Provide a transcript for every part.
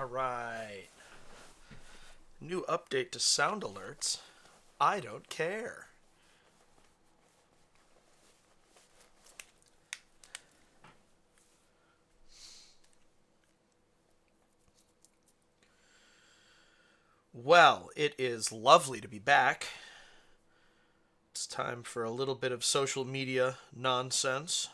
All right. New update to sound alerts. I don't care. Well, it is lovely to be back. It's time for a little bit of social media nonsense.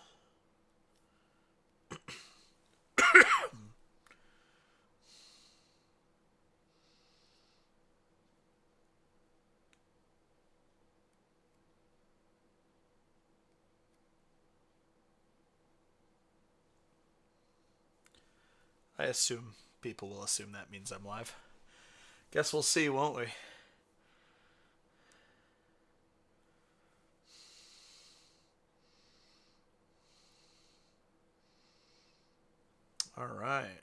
I assume people will assume that means I'm live. Guess we'll see, won't we? All right.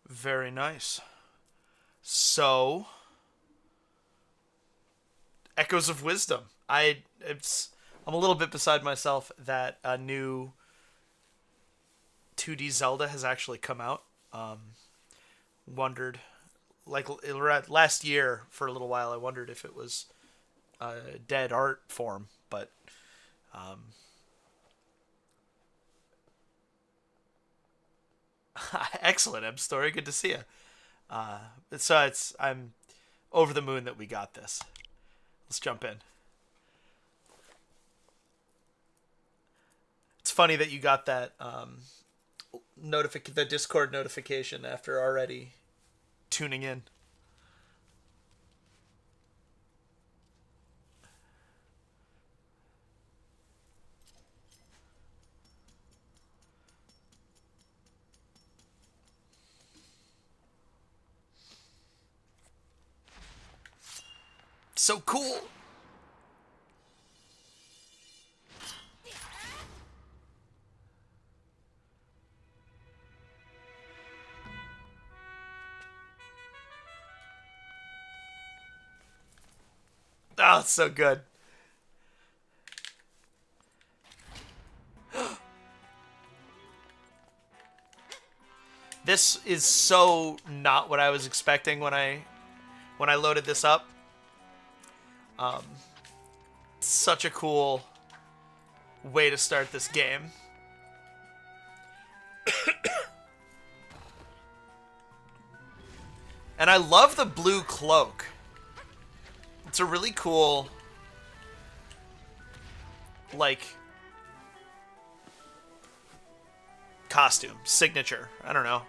Very nice. So, Echoes of Wisdom. I'm a little bit beside myself that a new 2D Zelda has actually come out. Wondered, like last year for a little while, I wondered if it was a dead art form, but excellent, M Story. Good to see you. I'm over the moon that we got this. Let's jump in. It's funny that you got that the Discord notification after already tuning in. So cool. Oh, it's so good. This is so not what I was expecting when I loaded this up. Such a cool way to start this game. And I love the blue cloak. It's a really cool, like, costume, signature. I don't know.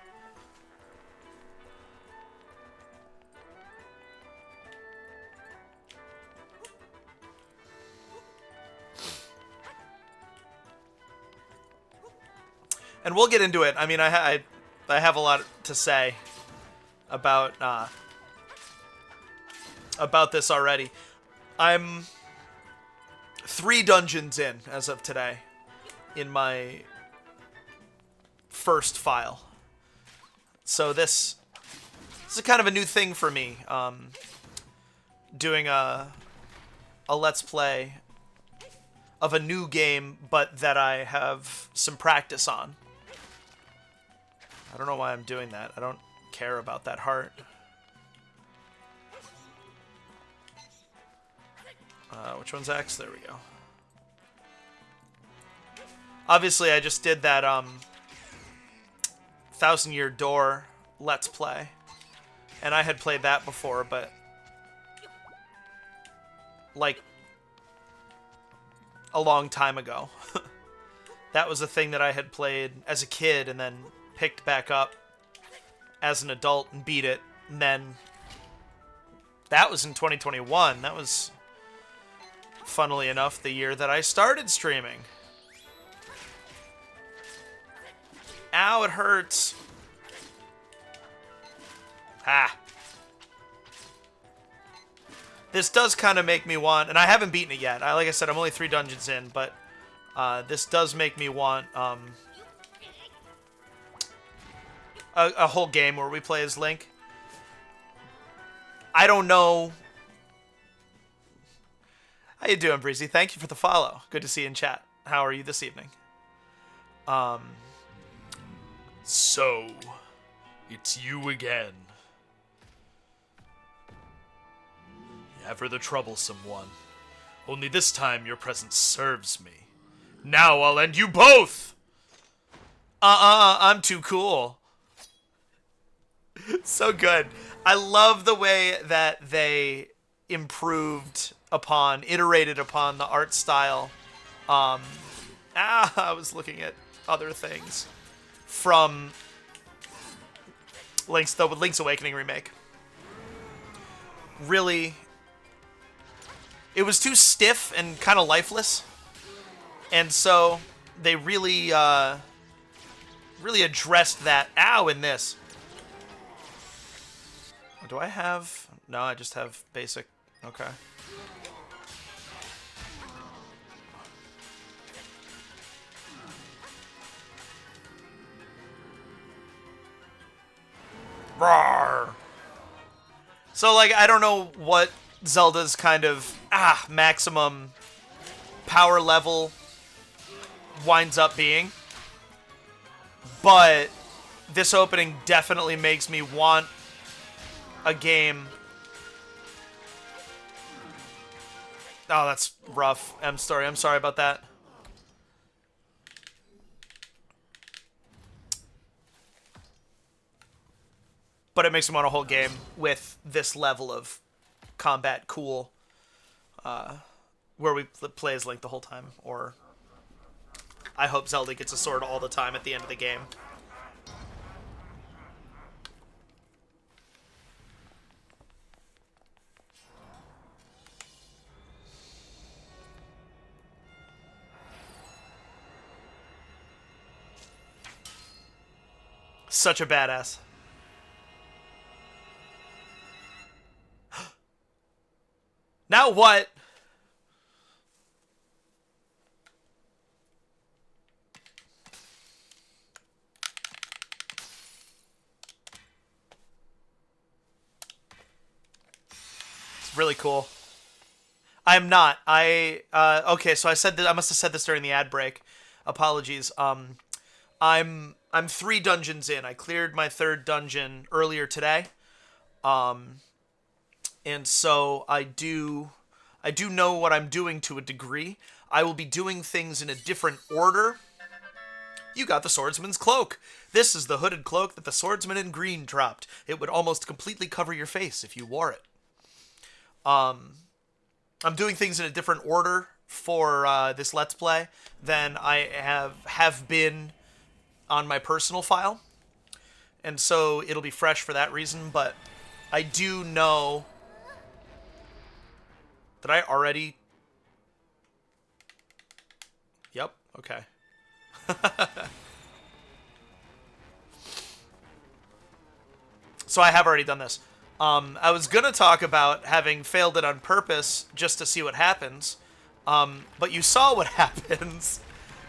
And we'll get into it. I mean, I have a lot to say about this already. I'm 3 dungeons in as of today in my first file. So this is kind of a new thing for me. Doing a Let's Play of a new game, but that I have some practice on. I don't know why I'm doing that. I don't care about that heart. Which one's X? There we go. Obviously, I just did that Thousand Year Door Let's Play. And I had played that before, but like a long time ago. That was a thing that I had played as a kid and then picked back up as an adult and beat it. And then that was in 2021. That was, funnily enough, the year that I started streaming. Ow, it hurts. Ah. This does kind of make me want, and I haven't beaten it yet. Like I said, I'm only 3 dungeons in, but this does make me want a whole game where we play as Link. I don't know. How you doing, Breezy? Thank you for the follow. Good to see you in chat. How are you this evening? So, it's you again. Ever the troublesome one. Only this time your presence serves me. Now I'll end you both! I'm too cool. So good. I love the way that they iterated upon the art style. I was looking at other things from Link's Awakening remake. Really, it was too stiff and kind of lifeless, and so they really addressed that. Ow! In this. Do I have? No, I just have basic. Okay. Roar. So, like, I don't know what Zelda's kind of maximum power level winds up being, but this opening definitely makes me want a game. Oh, that's rough. I'm sorry about that. But it makes me want a whole game with this level of combat cool, where we play as Link the whole time, or I hope Zelda gets a sword all the time at the end of the game. Such a badass. Now what? It's really cool. I am not. Okay, so I said that I must have said this during the ad break. Apologies. I'm 3 dungeons in. I cleared my 3rd dungeon earlier today. And so I do know what I'm doing to a degree. I will be doing things in a different order. You got the swordsman's cloak. This is the hooded cloak that the swordsman in green dropped. It would almost completely cover your face if you wore it. I'm doing things in a different order for this Let's Play than I have been on my personal file. And so it'll be fresh for that reason, but I do know that I already... Yep, okay. So I have already done this. I was going to talk about having failed it on purpose just to see what happens, but you saw what happens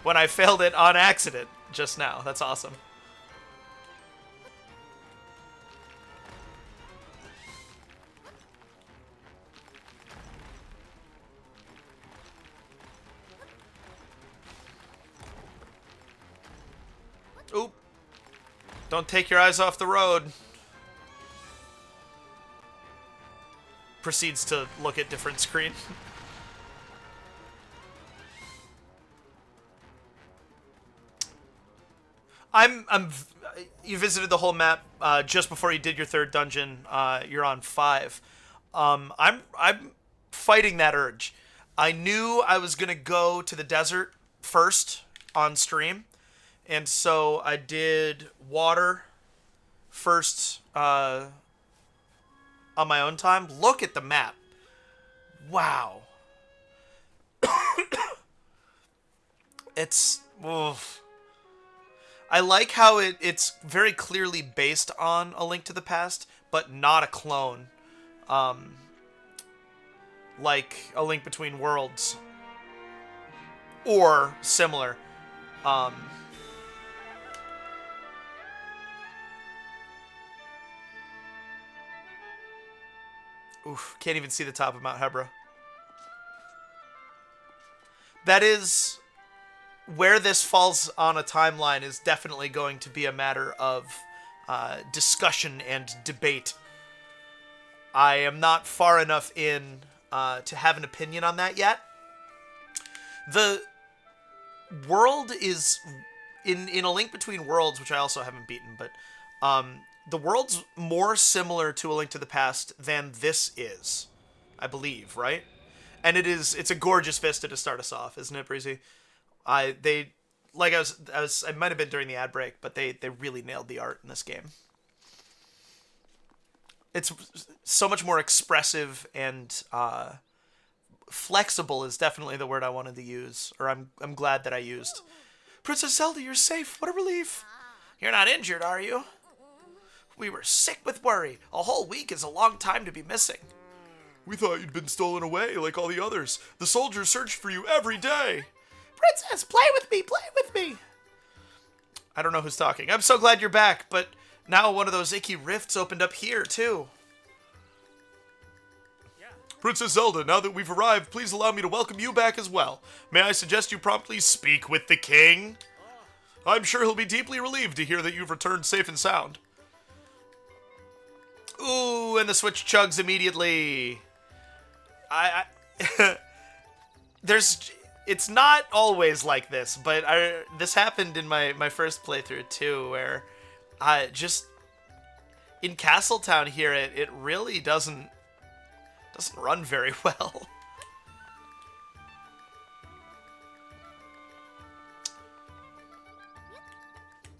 when I failed it on accident just now. That's awesome. Oop. Don't take your eyes off the road. Proceeds to look at different screen. You visited the whole map just before you did your 3rd dungeon. You're on 5. I'm fighting that urge. I knew I was gonna go to the desert first on stream, and so I did water first on my own time. Look at the map. Wow. It's... Oof. I like how it's very clearly based on A Link to the Past, but not a clone. Like A Link Between Worlds. Or similar. Oof, can't even see the top of Mount Hebra. That is where this falls on a timeline is definitely going to be a matter of discussion and debate. I am not far enough in to have an opinion on that yet. The world is in A Link Between Worlds, which I also haven't beaten, but the world's more similar to A Link to the Past than this is, I believe, right? And it's a gorgeous vista to start us off, isn't it, Breezy? I might have been during the ad break, but they really nailed the art in this game. It's so much more expressive and flexible is definitely the word I wanted to use, or I'm glad that I used. Princess Zelda, you're safe. What a relief. You're not injured, are you? We were sick with worry. A whole week is a long time to be missing. We thought you'd been stolen away like all the others. The soldiers searched for you every day. Princess, play with me, play with me. I don't know who's talking. I'm so glad you're back, but now one of those icky rifts opened up here, too. Yeah. Princess Zelda, now that we've arrived, please allow me to welcome you back as well. May I suggest you promptly speak with the king? I'm sure he'll be deeply relieved to hear that you've returned safe and sound. Ooh, and the Switch chugs immediately. It's not always like this, but this happened in my first playthrough too, where just in Castletown here, it really doesn't run very well.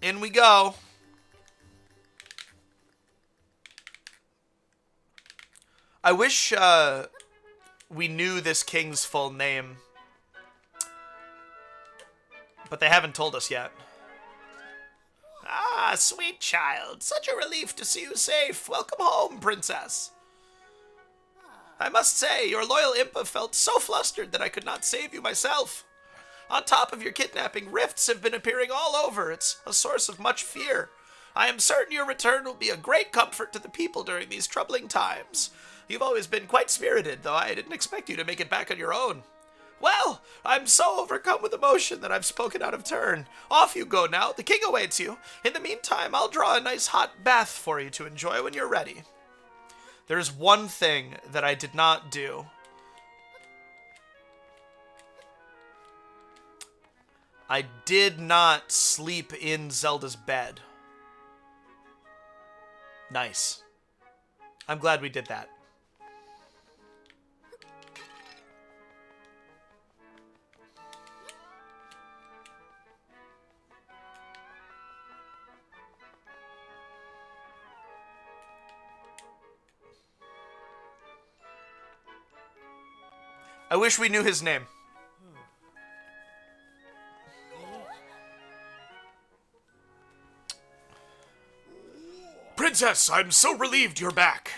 In we go. I wish we knew this king's full name, but they haven't told us yet. Ah, sweet child. Such a relief to see you safe. Welcome home, princess. I must say, your loyal Impa felt so flustered that I could not save you myself. On top of your kidnapping, rifts have been appearing all over. It's a source of much fear. I am certain your return will be a great comfort to the people during these troubling times. You've always been quite spirited, though I didn't expect you to make it back on your own. Well, I'm so overcome with emotion that I've spoken out of turn. Off you go now. The king awaits you. In the meantime, I'll draw a nice hot bath for you to enjoy when you're ready. There's one thing that I did not do. I did not sleep in Zelda's bed. Nice. I'm glad we did that. I wish we knew his name. Princess, I'm so relieved you're back.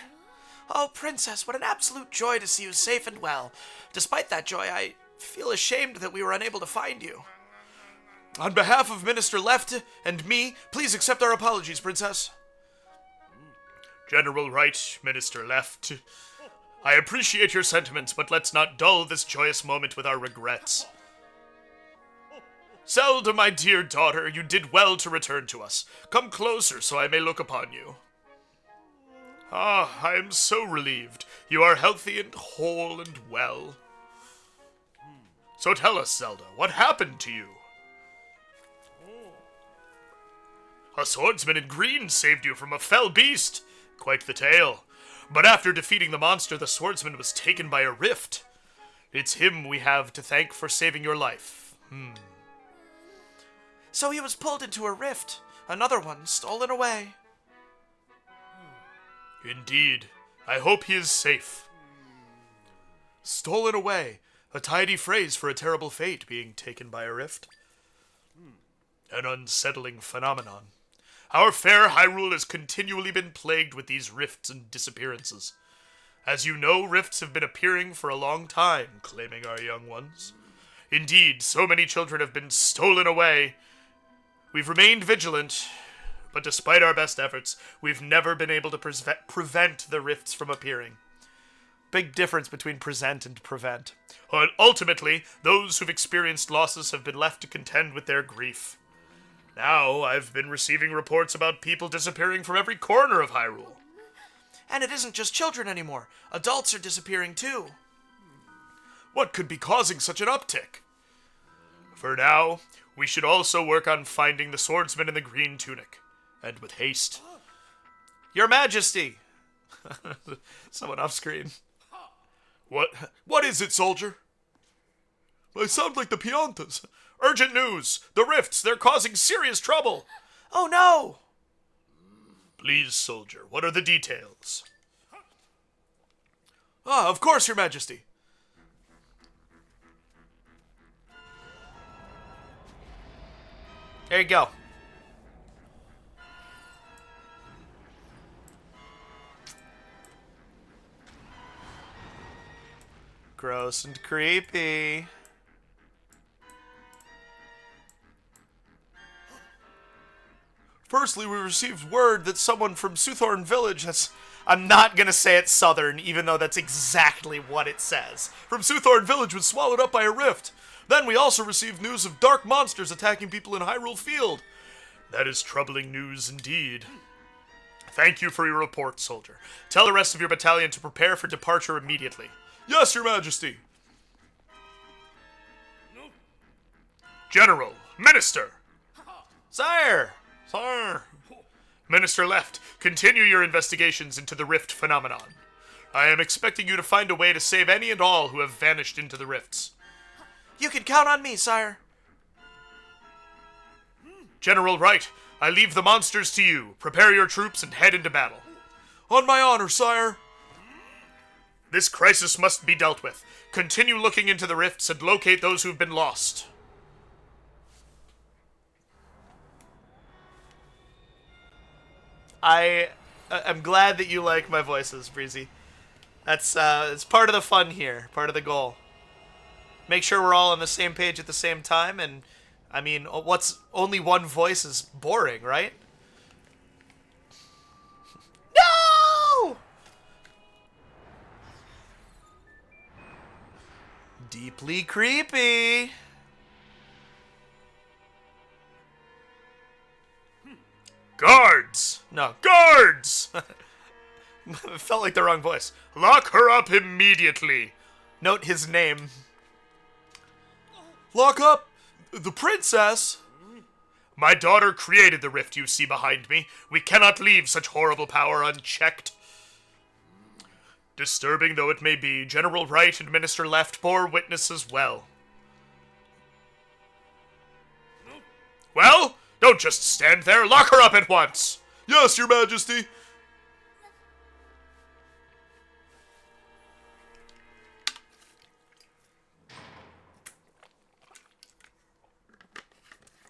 Oh, Princess, what an absolute joy to see you safe and well. Despite that joy, I feel ashamed that we were unable to find you. On behalf of Minister Left and me, please accept our apologies, Princess. General Right, Minister Left. I appreciate your sentiments, but let's not dull this joyous moment with our regrets. Zelda, my dear daughter, you did well to return to us. Come closer so I may look upon you. Ah, I am so relieved. You are healthy and whole and well. So tell us, Zelda, what happened to you? A swordsman in green saved you from a fell beast. Quite the tale. But after defeating the monster, the swordsman was taken by a rift. It's him we have to thank for saving your life. So he was pulled into a rift. Another one stolen away. Indeed. I hope he is safe. Stolen away. A tidy phrase for a terrible fate being taken by a rift. An unsettling phenomenon. Our fair Hyrule has continually been plagued with these rifts and disappearances. As you know, rifts have been appearing for a long time, claiming our young ones. Indeed, so many children have been stolen away. We've remained vigilant, but despite our best efforts, we've never been able to prevent the rifts from appearing. Big difference between present and prevent. Ultimately, those who've experienced losses have been left to contend with their grief. Now, I've been receiving reports about people disappearing from every corner of Hyrule. And it isn't just children anymore. Adults are disappearing too. What could be causing such an uptick? For now, we should also work on finding the swordsman in the green tunic. And with haste. Your Majesty! Someone off screen. What is it, soldier? I sound like the Piantas. Urgent news! The rifts, they're causing serious trouble! Oh no! Please, soldier, what are the details? Ah, of course, Your Majesty. There you go. Gross and creepy. Firstly, we received word that someone from Suthorn Village has... I'm not gonna say it's southern, even though that's exactly what it says. From Suthorn Village was swallowed up by a rift. Then we also received news of dark monsters attacking people in Hyrule Field. That is troubling news indeed. Thank you for your report, soldier. Tell the rest of your battalion to prepare for departure immediately. Yes, Your Majesty. General, Minister! Sire! Sire! Minister Left, continue your investigations into the rift phenomenon. I am expecting you to find a way to save any and all who have vanished into the rifts. You can count on me, sire. General Wright, I leave the monsters to you. Prepare your troops and head into battle. On my honor, sire. This crisis must be dealt with. Continue looking into the rifts and locate those who've been lost. I'm glad that you like my voices, Breezy. That's it's part of the fun here, part of the goal. Make sure we're all on the same page at the same time, and I mean, what's only one voice is boring, right? No! Deeply creepy. Guards! No. Guards! It felt like the wrong voice. Lock her up immediately. Note his name. Lock up the princess. My daughter created the rift you see behind me. We cannot leave such horrible power unchecked. Disturbing though it may be, General Wright and Minister Left bore witness as well. Well, don't just stand there. Lock her up at once. Yes, Your Majesty.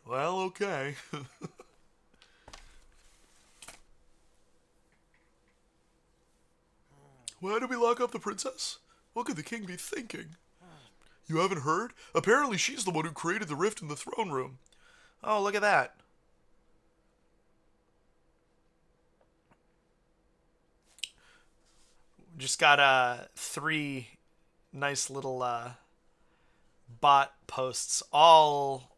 Well, okay. Why did we lock up the princess? What could the king be thinking? You haven't heard? Apparently she's the one who created the rift in the throne room. Oh, look at that. Just got 3 nice little bot posts all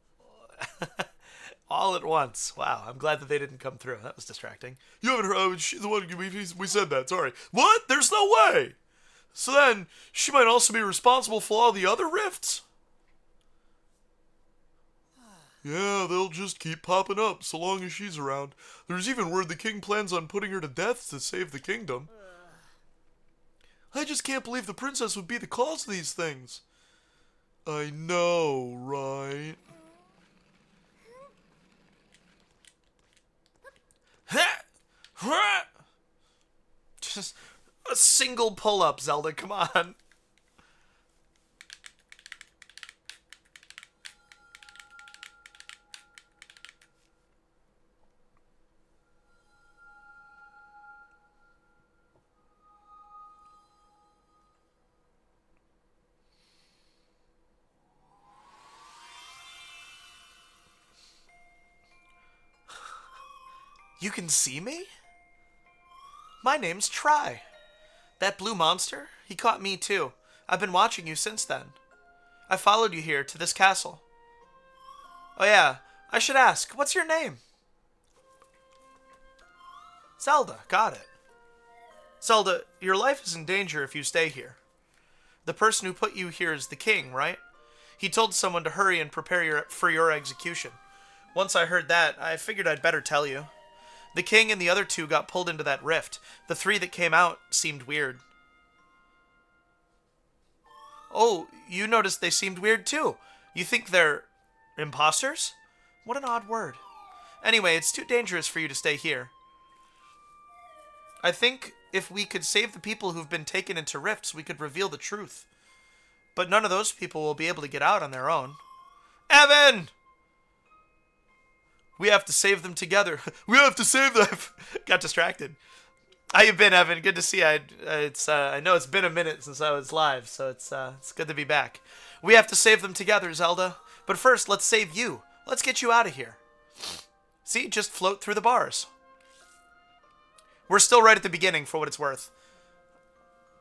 all at once. Wow, I'm glad that they didn't come through. That was distracting. You haven't heard? Oh, she's the one we said that. Sorry. What? There's no way. So then she might also be responsible for all the other rifts. Yeah, they'll just keep popping up so long as she's around. There's even word the king plans on putting her to death to save the kingdom. I just can't believe the princess would be the cause of these things. I know, right? Just a single pull-up, Zelda, come on. You can see me? My name's Tri. That blue monster, He caught me too. I've been watching you since then. I followed you here to this castle. Oh yeah, I should ask, what's your name? Zelda, got it. Zelda, your life is in danger if you stay here. The person who put you here is the king, right? He told someone to hurry and prepare for your execution. Once I heard that, I figured I'd better tell you. The king and the other two got pulled into that rift. The three that came out seemed weird. Oh, you noticed they seemed weird too. You think they're imposters? What an odd word. Anyway, it's too dangerous for you to stay here. I think if we could save the people who've been taken into rifts, we could reveal the truth. But none of those people will be able to get out on their own. Evan! We have to save them together. We have to save them. Got distracted. How you been, Evan? Good to see you. I know it's been a minute since I was live, so it's good to be back. We have to save them together, Zelda. But first, let's save you. Let's get you out of here. See, just float through the bars. We're still right at the beginning, for what it's worth.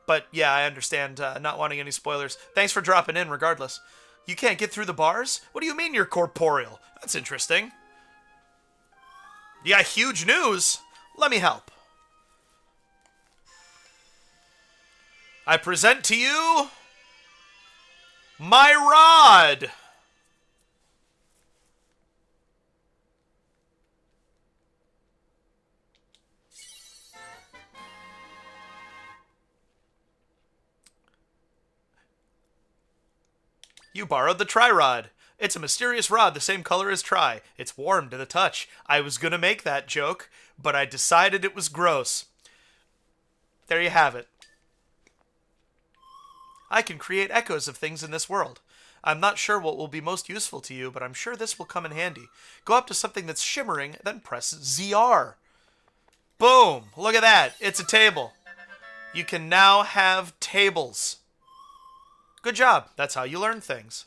But yeah, I understand not wanting any spoilers. Thanks for dropping in, regardless. You can't get through the bars? What do you mean you're corporeal? That's interesting. You got huge news. Let me help. I present to you my rod. You borrowed the Tri-Rod. It's a mysterious rod the same color as Tri. It's warm to the touch. I was gonna make that joke, but I decided it was gross. There you have it. I can create echoes of things in this world. I'm not sure what will be most useful to you, but I'm sure this will come in handy. Go up to something that's shimmering, then press ZR. Boom! Look at that. It's a table. You can now have tables. Good job. That's how you learn things.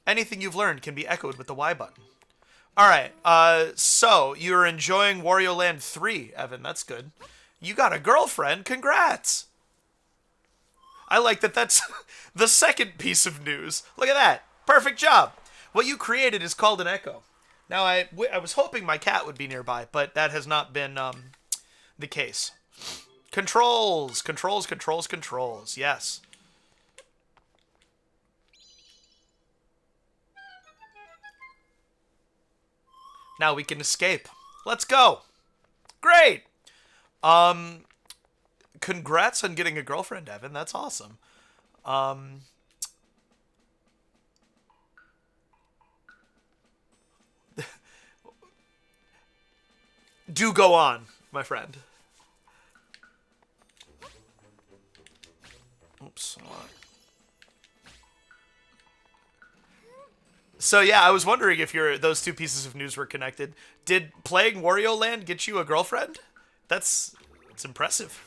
Anything you've learned can be echoed with the Y button. Alright, so you're enjoying Wario Land 3, Evan. That's good. You got a girlfriend. Congrats! I like that that's the second piece of news. Look at that. Perfect job. What you created is called an echo. Now, I was hoping my cat would be nearby, but that has not been the case. Controls. Controls, controls, controls. Yes. Now we can escape. Let's go. Great. Congrats on getting a girlfriend, Evan. That's awesome. Do go on, my friend. Oops. So yeah, I was wondering if those two pieces of news were connected. Did playing Wario Land get you a girlfriend? It's impressive.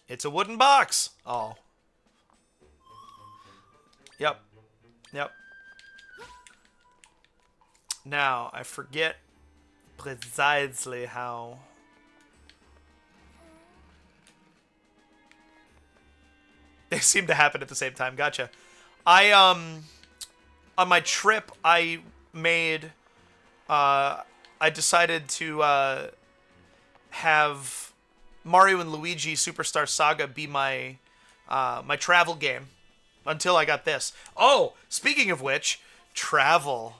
It's a wooden box. Oh. Yep. Yep. Now, I forget precisely how. They seem to happen at the same time. Gotcha. On my trip, I decided to have Mario and Luigi Superstar Saga be my my travel game until I got this. Oh, speaking of which, travel.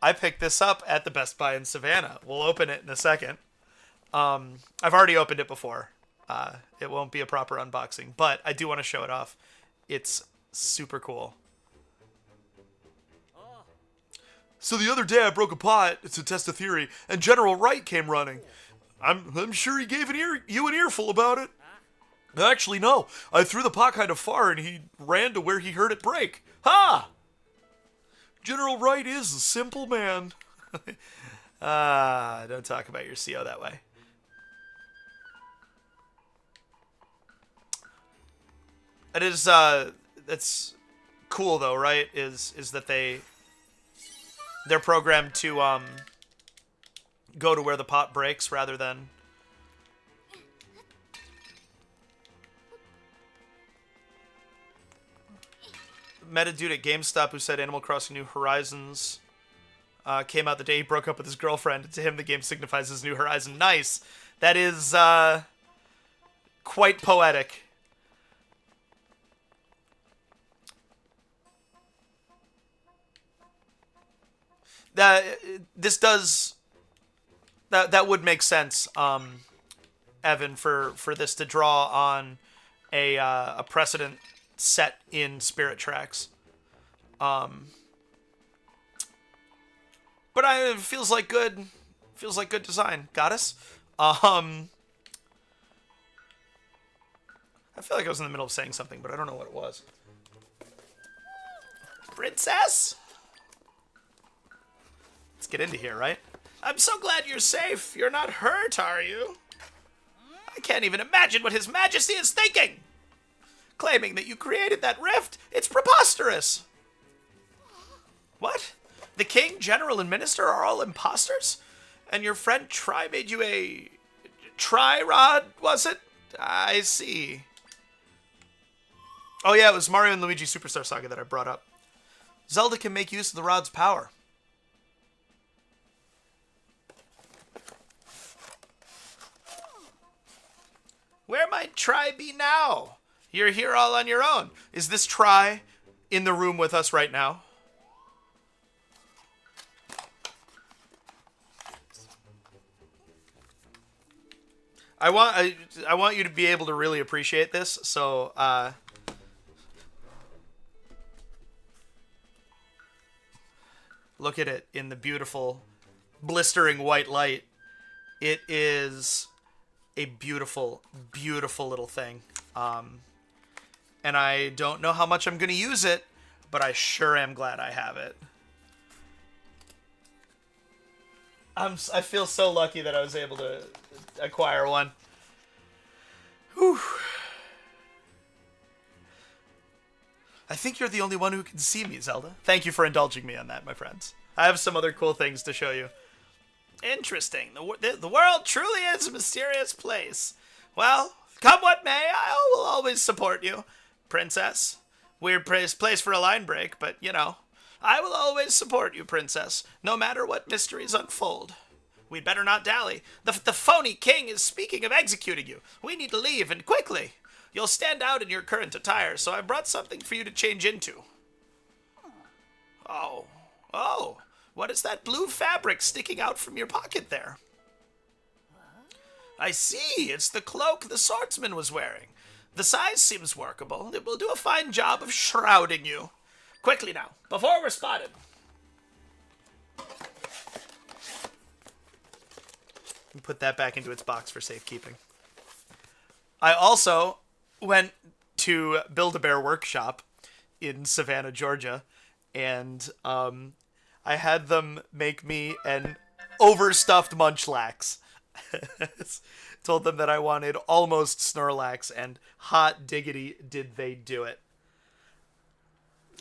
I picked this up at the Best Buy in Savannah. We'll open it in a second. I've already opened it before. It won't be a proper unboxing, but I do want to show it off. It's super cool. So the other day I broke a pot to test a theory, and General Wright came running. I'm sure he gave you an earful about it. Actually, no. I threw the pot kind of far, and he ran to where he heard it break. Ha! General Wright is a simple man. Don't talk about your CO that way. It is, it's cool though, right? Is that they're programmed to, go to where the pot breaks rather than met a dude at GameStop who said Animal Crossing New Horizons came out the day he broke up with his girlfriend. To him, the game signifies his new horizon. Nice. That is quite poetic. This does... That would make sense, Evan, for this to draw on a precedent set in Spirit Tracks. But it feels like good design. Goddess? I feel like I was in the middle of saying something, but I don't know what it was. Princess? Let's get into here, right? I'm so glad you're safe. You're not hurt, are you? I can't even imagine what His Majesty is thinking. Claiming that you created that rift. It's preposterous. What? The king, general, and minister are all imposters? And your friend Tri made you a... Tri-Rod, was it? I see. Oh yeah, it was Mario and Luigi Superstar Saga that I brought up. Zelda can make use of the rod's power. Where might Tri be now? You're here all on your own. Is this Tri in the room with us right now? I want you to be able to really appreciate this, so look at it in the beautiful, blistering white light. It is a beautiful, beautiful little thing. And I don't know how much I'm going to use it, but I sure am glad I have it. I feel so lucky that I was able to acquire one. Whew. I think you're the only one who can see me, Zelda. Thank you for indulging me on that, my friends. I have some other cool things to show you. Interesting. The world truly is a mysterious place. Well, come what may, I will always support you, Princess. Weird place for a line break, but, you know, I will always support you, Princess, no matter what mysteries unfold. We'd better not dally. The phony king is speaking of executing you. We need to leave, and quickly. You'll stand out in your current attire, so I brought something for you to change into. Oh, what is that blue fabric sticking out from your pocket there? I see, it's the cloak the swordsman was wearing. The size seems workable. It will do a fine job of shrouding you. Quickly now, before we're spotted. Put that back into its box for safekeeping. I also went to Build-A-Bear Workshop in Savannah, Georgia, and I had them make me an overstuffed Munchlax. Told them that I wanted almost Snorlax, and hot diggity did they do it.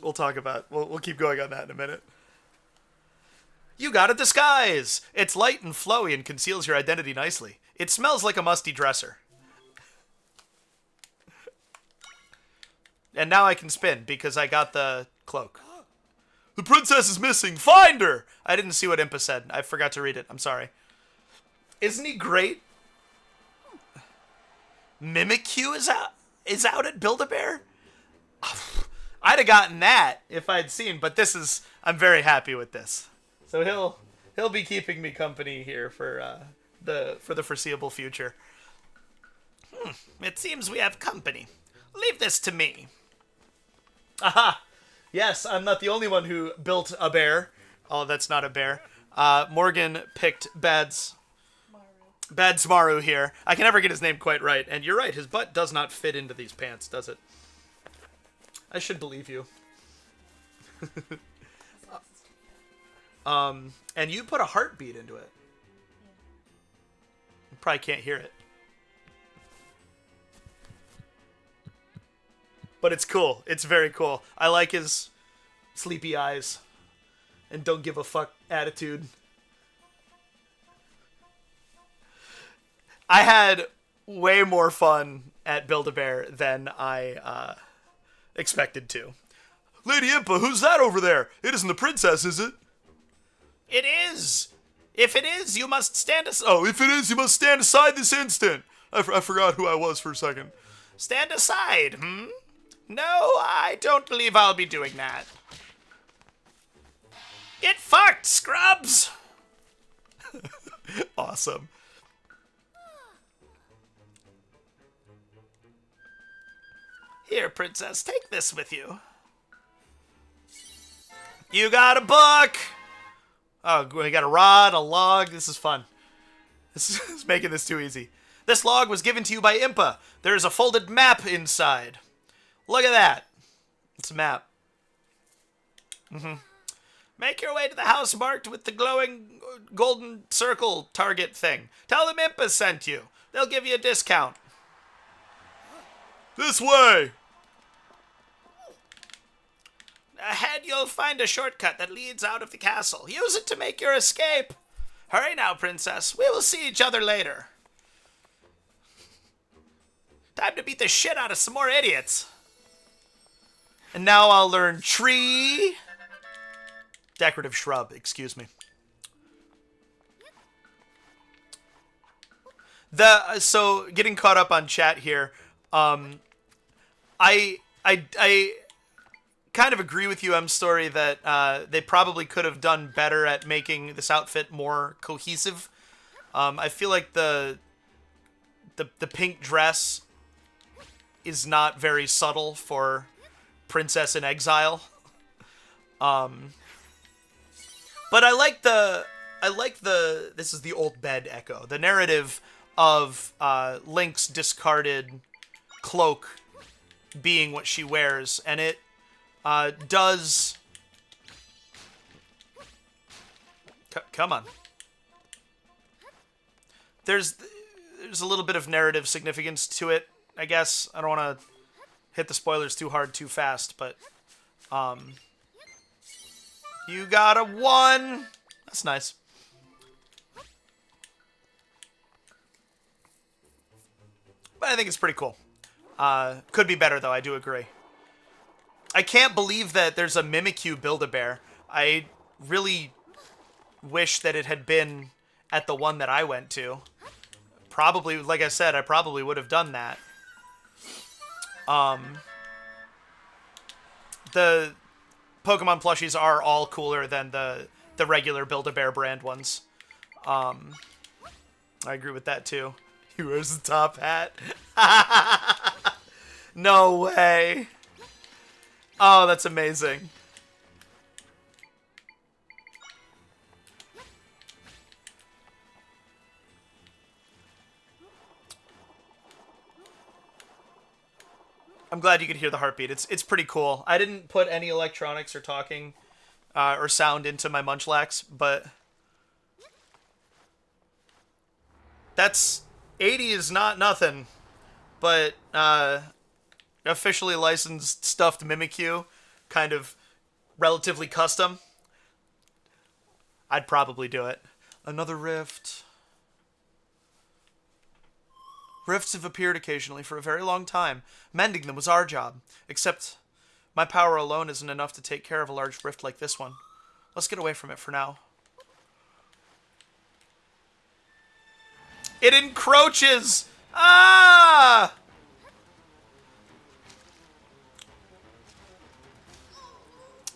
We'll keep going on that in a minute. You got a disguise! It's light and flowy and conceals your identity nicely. It smells like a musty dresser. And now I can spin, because I got the cloak. The princess is missing! Find her! I didn't see what Impa said. I forgot to read it. I'm sorry. Isn't he great? Mimikyu is out at Build-A-Bear? I'd have gotten that if I'd seen, but I'm very happy with this. So he'll be keeping me company here for the foreseeable future. It seems we have company. Leave this to me. Aha! Yes, I'm not the only one who built a bear. Oh, that's not a bear. Morgan picked Bads Maru here. I can never get his name quite right. And you're right, his butt does not fit into these pants, does it? I should believe you. And you put a heartbeat into it. You probably can't hear it. But it's cool. It's very cool. I like his sleepy eyes and don't give a fuck attitude. I had way more fun at Build-A-Bear than I expected to. Lady Impa, who's that over there? It isn't the princess, is it? It is! If it is, you must stand aside. Oh, if it is, you must stand aside this instant. I forgot who I was for a second. Stand aside, No, I don't believe I'll be doing that. Get fucked, scrubs! Awesome. Here, princess, take this with you. You got a book! Oh, we got a rod, a log. This is fun. This is making this too easy. This log was given to you by Impa. There's a folded map inside. Look at that. It's a map. Make your way to the house marked with the glowing golden circle target thing. Tell them Impa sent you. They'll give you a discount. This way! Ahead, you'll find a shortcut that leads out of the castle. Use it to make your escape. Hurry now, princess. We will see each other later. Time to beat the shit out of some more idiots. And now I'll learn tree. Decorative shrub, excuse me. So getting caught up on chat here, I kind of agree with you, M Story, that they probably could have done better at making this outfit more cohesive. I feel like the pink dress is not very subtle for Princess in Exile. But I like the this is the old bed echo. The narrative of Link's discarded cloak being what she wears, and it does... Come on. There's a little bit of narrative significance to it, I guess. I don't want to hit the spoilers too hard too fast, but... You got a 1! That's nice. But I think it's pretty cool. Could be better, though, I do agree. I can't believe that there's a Mimikyu Build-A-Bear. I really wish that it had been at the one that I went to. Probably, like I said, I probably would have done that. The Pokemon plushies are all cooler than the regular Build-A-Bear brand ones. I agree with that, too. He wears the top hat. No way. Oh, that's amazing. I'm glad you could hear the heartbeat. It's pretty cool. I didn't put any electronics or talking or sound into my Munchlax, but that's 80 is not nothing. But officially licensed stuffed Mimikyu, kind of relatively custom. I'd probably do it. Another rift. Rifts have appeared occasionally for a very long time. Mending them was our job. Except my power alone isn't enough to take care of a large rift like this one. Let's get away from it for now. It encroaches! Ah!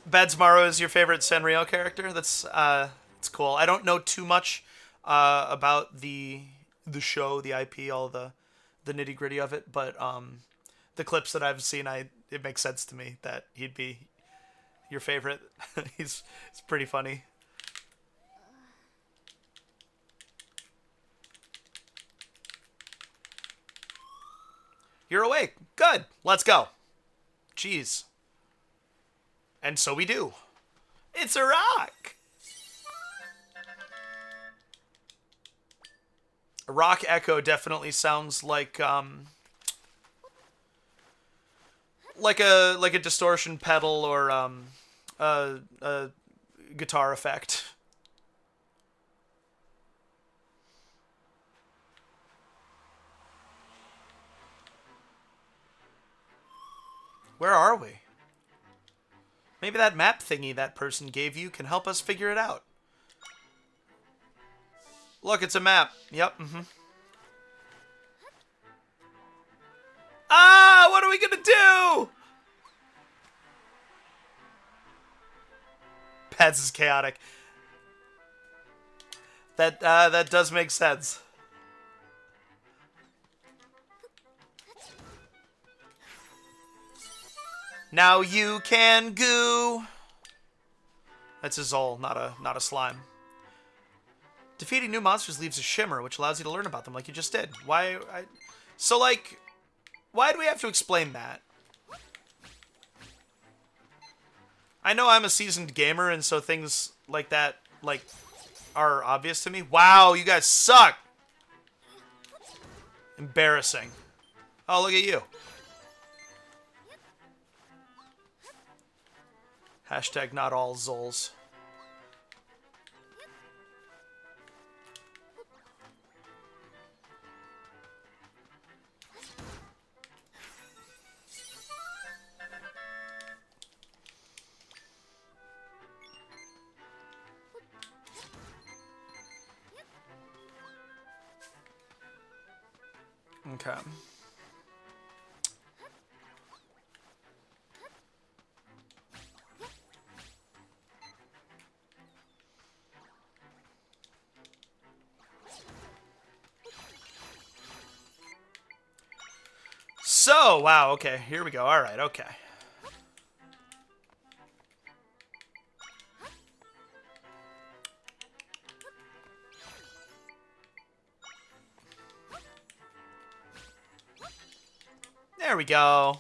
Badsmaro is your favorite Sanrio character? That's it's cool. I don't know too much about the show, the IP, all the nitty gritty of it, but the clips that I've seen, it makes sense to me that he'd be your favorite. It's pretty funny. You're awake. Good. Let's go. Jeez. And so we do. It's a rock. A rock echo definitely sounds like a distortion pedal or a guitar effect. Where are we? Maybe that map thingy that person gave you can help us figure it out. Look, it's a map. Yep, Ah, what are we gonna do? Pets is chaotic. That does make sense. Now you can goo. That's a Zol, not a slime. Defeating new monsters leaves a shimmer, which allows you to learn about them like you just did. So, like, why do we have to explain that? I know I'm a seasoned gamer, and so things like that, like, are obvious to me. Wow, you guys suck! Embarrassing. Oh, look at you. Hashtag not all Zols. Okay. So, wow, okay, here we go. All right, okay. There we go.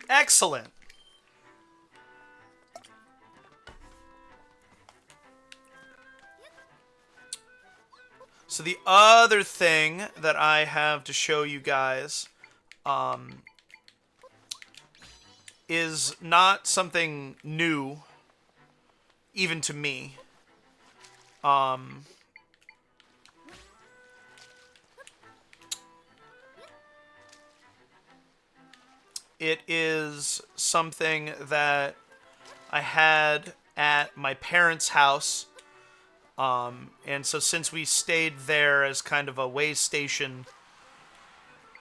Excellent. So the other thing that I have to show you guys is not something new, even to me. It is something that I had at my parents' house. And so since we stayed there as kind of a way station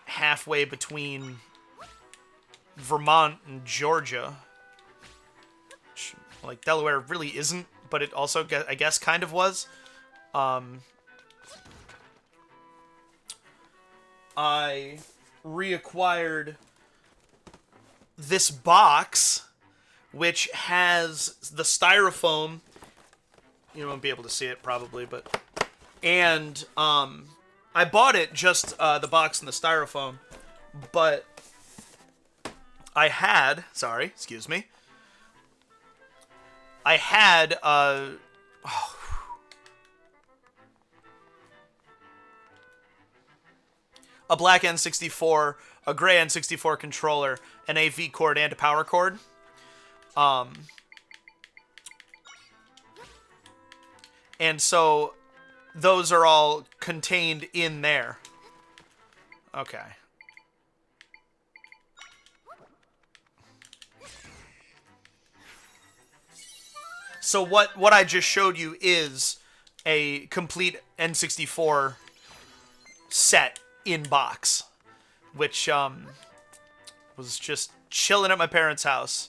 halfway between Vermont and Georgia, which, like, Delaware really isn't, but it also, I guess, kind of was, I reacquired this box, which has the styrofoam. You won't be able to see it probably, but... And, I bought it, just, the box and the styrofoam, but I had... Sorry, excuse me. I had, a black N64, a gray N64 controller, an AV cord, and a power cord. And so those are all contained in there. Okay. So what I just showed you is a complete N64 set in box, which was just chilling at my parents' house.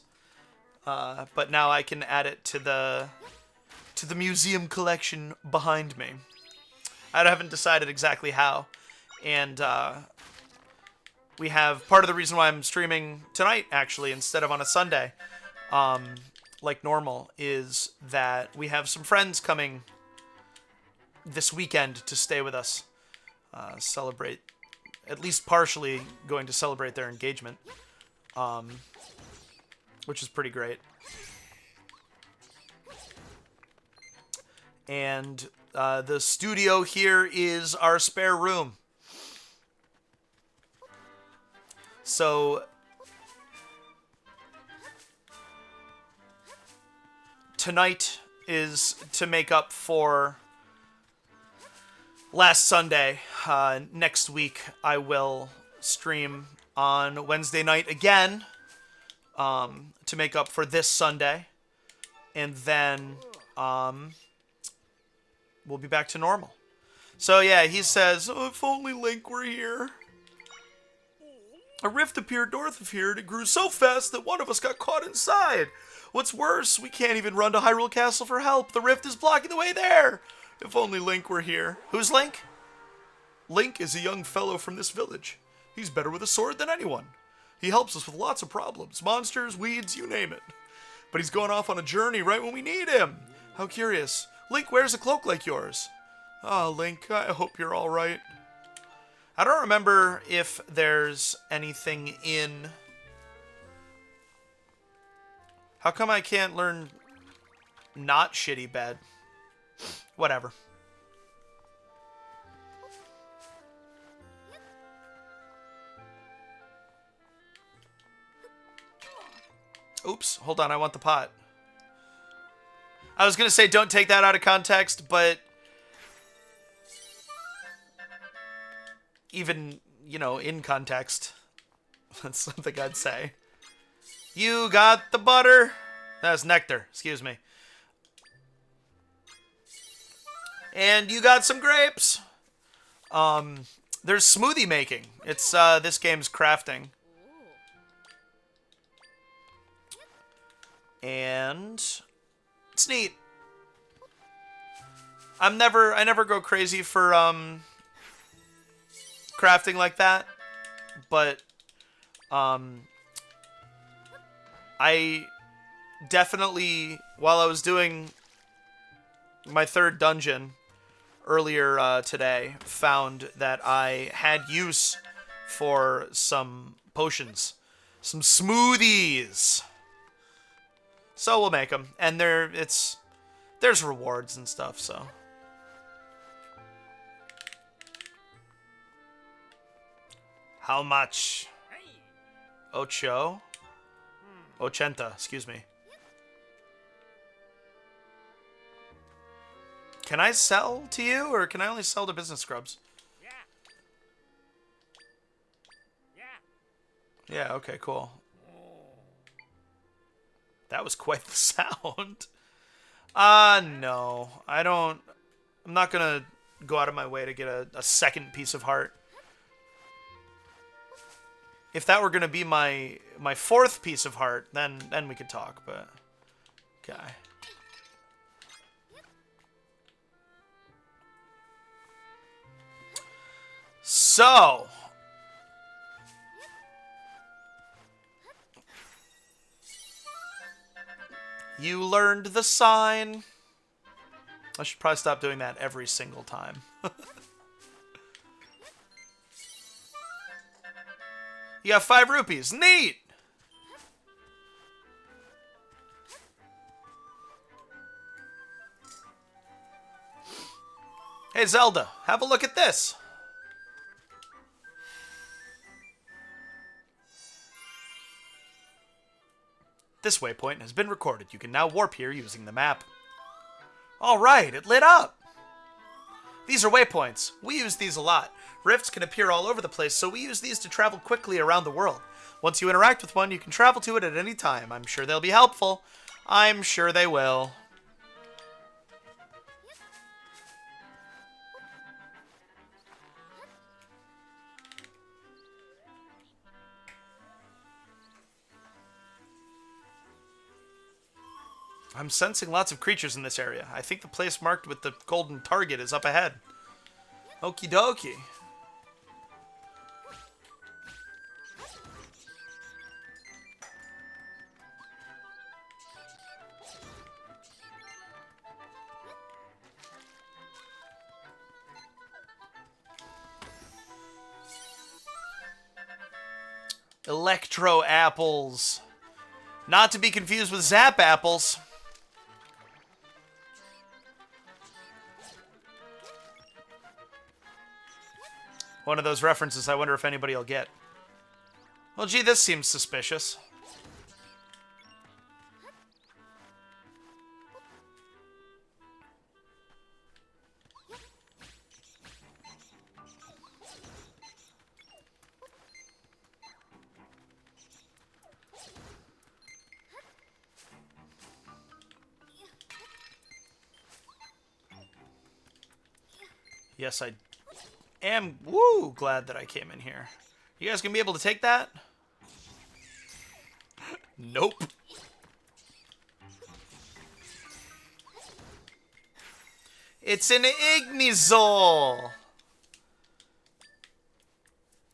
But now I can add it to the museum collection behind me. I haven't decided exactly how. And we have part of the reason why I'm streaming tonight, actually, instead of on a Sunday, like normal, is that we have some friends coming this weekend to stay with us, celebrate, at least partially going to celebrate their engagement, which is pretty great. And the studio here is our spare room. So tonight is to make up for last Sunday. Next week I will stream on Wednesday night again to make up for this Sunday. And then we'll be back to normal. So yeah, he says, oh, if only Link were here. A rift appeared north of here, and it grew so fast that one of us got caught inside. What's worse, we can't even run to Hyrule Castle for help. The rift is blocking the way there. If only Link were here. Who's Link? Link is a young fellow from this village. He's better with a sword than anyone. He helps us with lots of problems. Monsters, weeds, you name it. But he's going off on a journey right when we need him. How curious. Link wears a cloak like yours. Ah, Link, I hope you're all right. I don't remember if there's anything in... How come I can't learn not shitty bed? Whatever. Oops, hold on, I want the pot. I was going to say don't take that out of context, but... even, you know, in context, that's something I'd say. You got the butter. That's nectar, excuse me. And you got some grapes. There's smoothie making. It's, this game's crafting. And it's neat. I never go crazy for, crafting like that, but I definitely, while I was doing my third dungeon earlier today, found that I had use for some potions, some smoothies. So we'll make them, and there's rewards and stuff, so. How much? Ocho? Ochenta, excuse me. Can I sell to you, or can I only sell to business scrubs? Yeah, okay, cool. That was quite the sound. No. I'm not gonna go out of my way to get a second piece of heart. If that were going to be my fourth piece of heart, then we could talk, but... Okay. So... You learned the sign. I should probably stop doing that every single time. You got 5 rupees. Neat! Hey, Zelda, have a look at this. This waypoint has been recorded. You can now warp here using the map. All right, it lit up. These are waypoints. We use these a lot. Rifts can appear all over the place, so we use these to travel quickly around the world. Once you interact with one, you can travel to it at any time. I'm sure they'll be helpful. I'm sure they will. I'm sensing lots of creatures in this area. I think the place marked with the golden target is up ahead. Okie dokie. Electro apples. Not to be confused with Zap apples. One of those references I wonder if anybody will get. Well, gee, this seems suspicious. Yes, I am, woo, glad that I came in here. You guys gonna be able to take that? Nope. It's an Ignizol!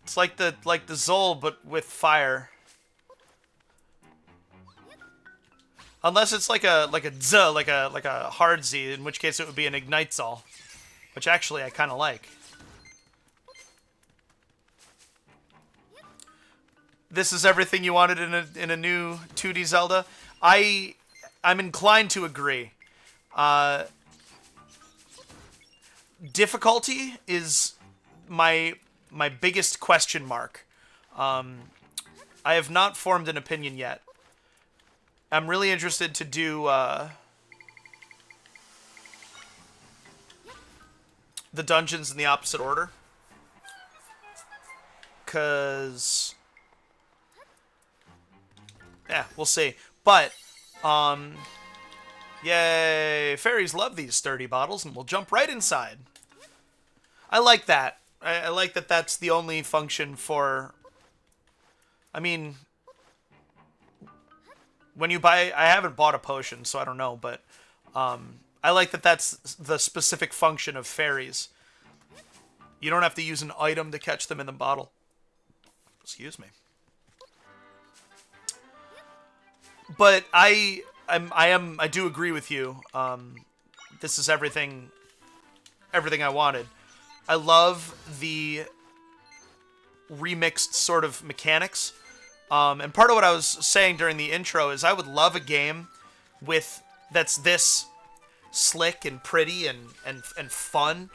It's like the Zol, but with fire. Unless it's like a Z, like a hard Z, in which case it would be an Ignitezol. Which actually I kinda like. This is everything you wanted in a new 2D Zelda? I'm inclined to agree. Difficulty is my biggest question mark. I have not formed an opinion yet. I'm really interested to do the dungeons in the opposite order. 'Cause yeah, we'll see. But yay, fairies love these sturdy bottles and will jump right inside. I like that. I like that that's the only function for... I mean, when you buy... I haven't bought a potion, so I don't know, but I like that that's the specific function of fairies. You don't have to use an item to catch them in the bottle. Excuse me. But I do agree with you. This is everything I wanted. I love the remixed sort of mechanics. And part of what I was saying during the intro is I would love a game that's this slick and pretty and fun,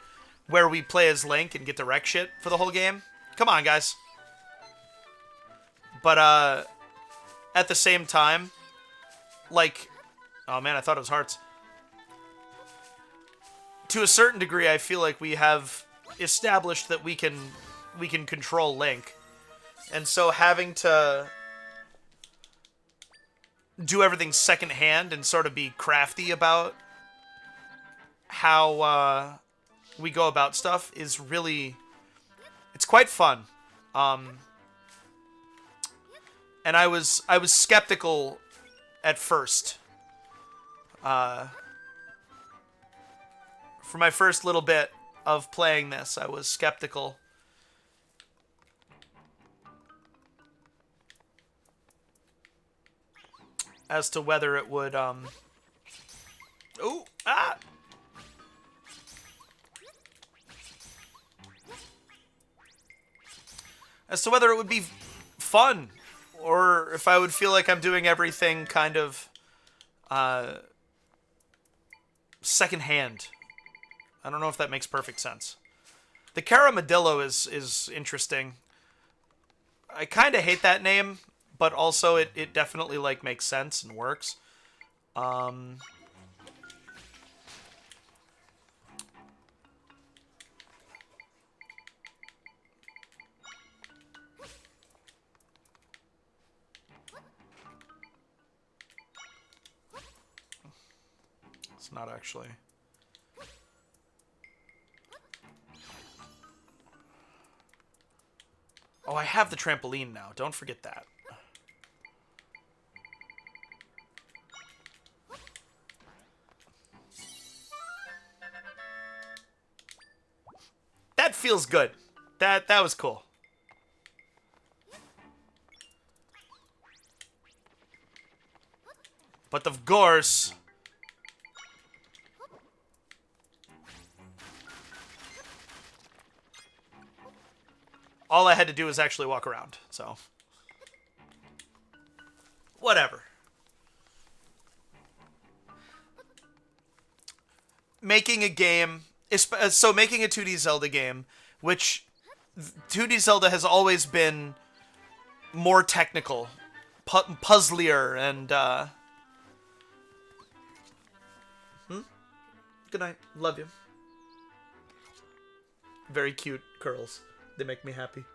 where we play as Link and get to wreck shit for the whole game. Come on, guys. But at the same time, like, oh man, I thought it was hearts. To a certain degree, I feel like we have established that we can control Link. And so having to do everything secondhand and sort of be crafty about how we go about stuff is really... it's quite fun. And I was skeptical at first. For my first little bit of playing this, I was skeptical. As to whether it would, ooh, ah! As to whether it would be fun, or if I would feel like I'm doing everything kind of, secondhand. I don't know if that makes perfect sense. The Caramadillo is interesting. I kind of hate that name, but also it definitely, like, makes sense and works. It's not actually... oh, I have the trampoline now. Don't forget that. That feels good. That was cool. But of course... all I had to do was actually walk around, so... whatever. Making a game... so making a 2D Zelda game, which 2D Zelda has always been more technical, puzzlier, and Good night. Love you. Very cute curls. They make me happy.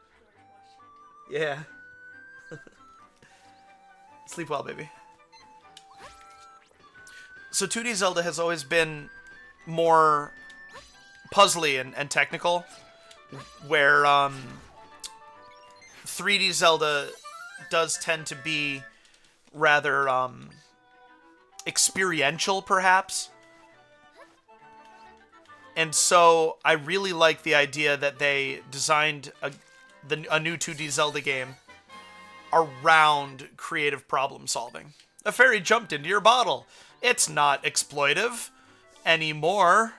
Yeah. Sleep well, baby. So 2D Zelda has always been more puzzly and technical, where 3D Zelda does tend to be rather experiential, perhaps. And so I really like the idea that they designed a new 2D Zelda game around creative problem solving. A fairy jumped into your bottle. It's not exploitive anymore.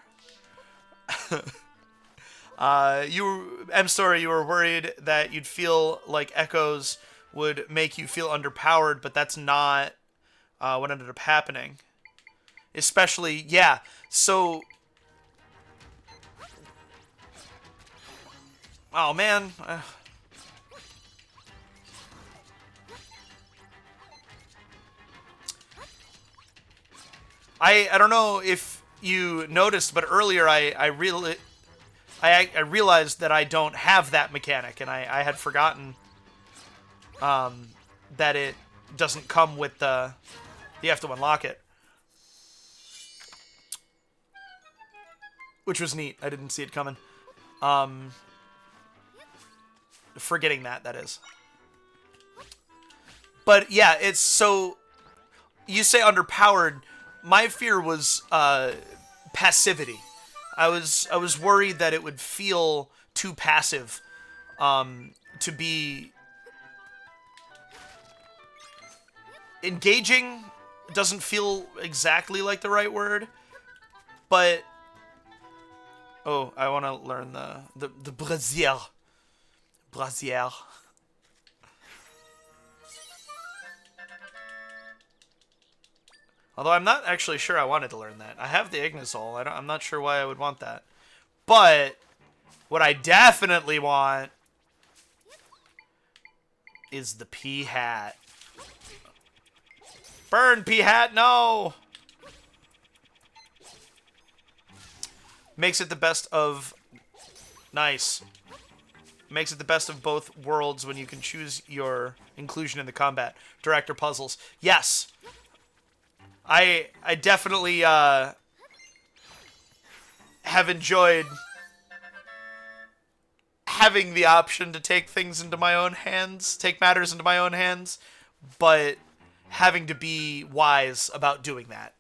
M-Story, you were worried that you'd feel like echoes would make you feel underpowered, but that's not what ended up happening. Especially, yeah, so... Oh, man. I don't know if you noticed, but earlier I realized that I don't have that mechanic, and I had forgotten that it doesn't come with the... You have to unlock it. Which was neat. I didn't see it coming. Forgetting that is. But yeah, it's so... You say underpowered. My fear was passivity. I was worried that it would feel too passive to be engaging. Doesn't feel exactly like the right word, but oh, I want to learn the brazier. Brazier. Although I'm not actually sure I wanted to learn that. I have the Ignisol. I'm not sure why I would want that. But what I definitely want is the P-Hat. Burn, P-Hat, no! Makes it the best of... Nice. Makes it the best of both worlds when you can choose your inclusion in the combat. Director puzzles. Yes! I definitely have enjoyed having the option to take things into my own hands, take matters into my own hands, but having to be wise about doing that.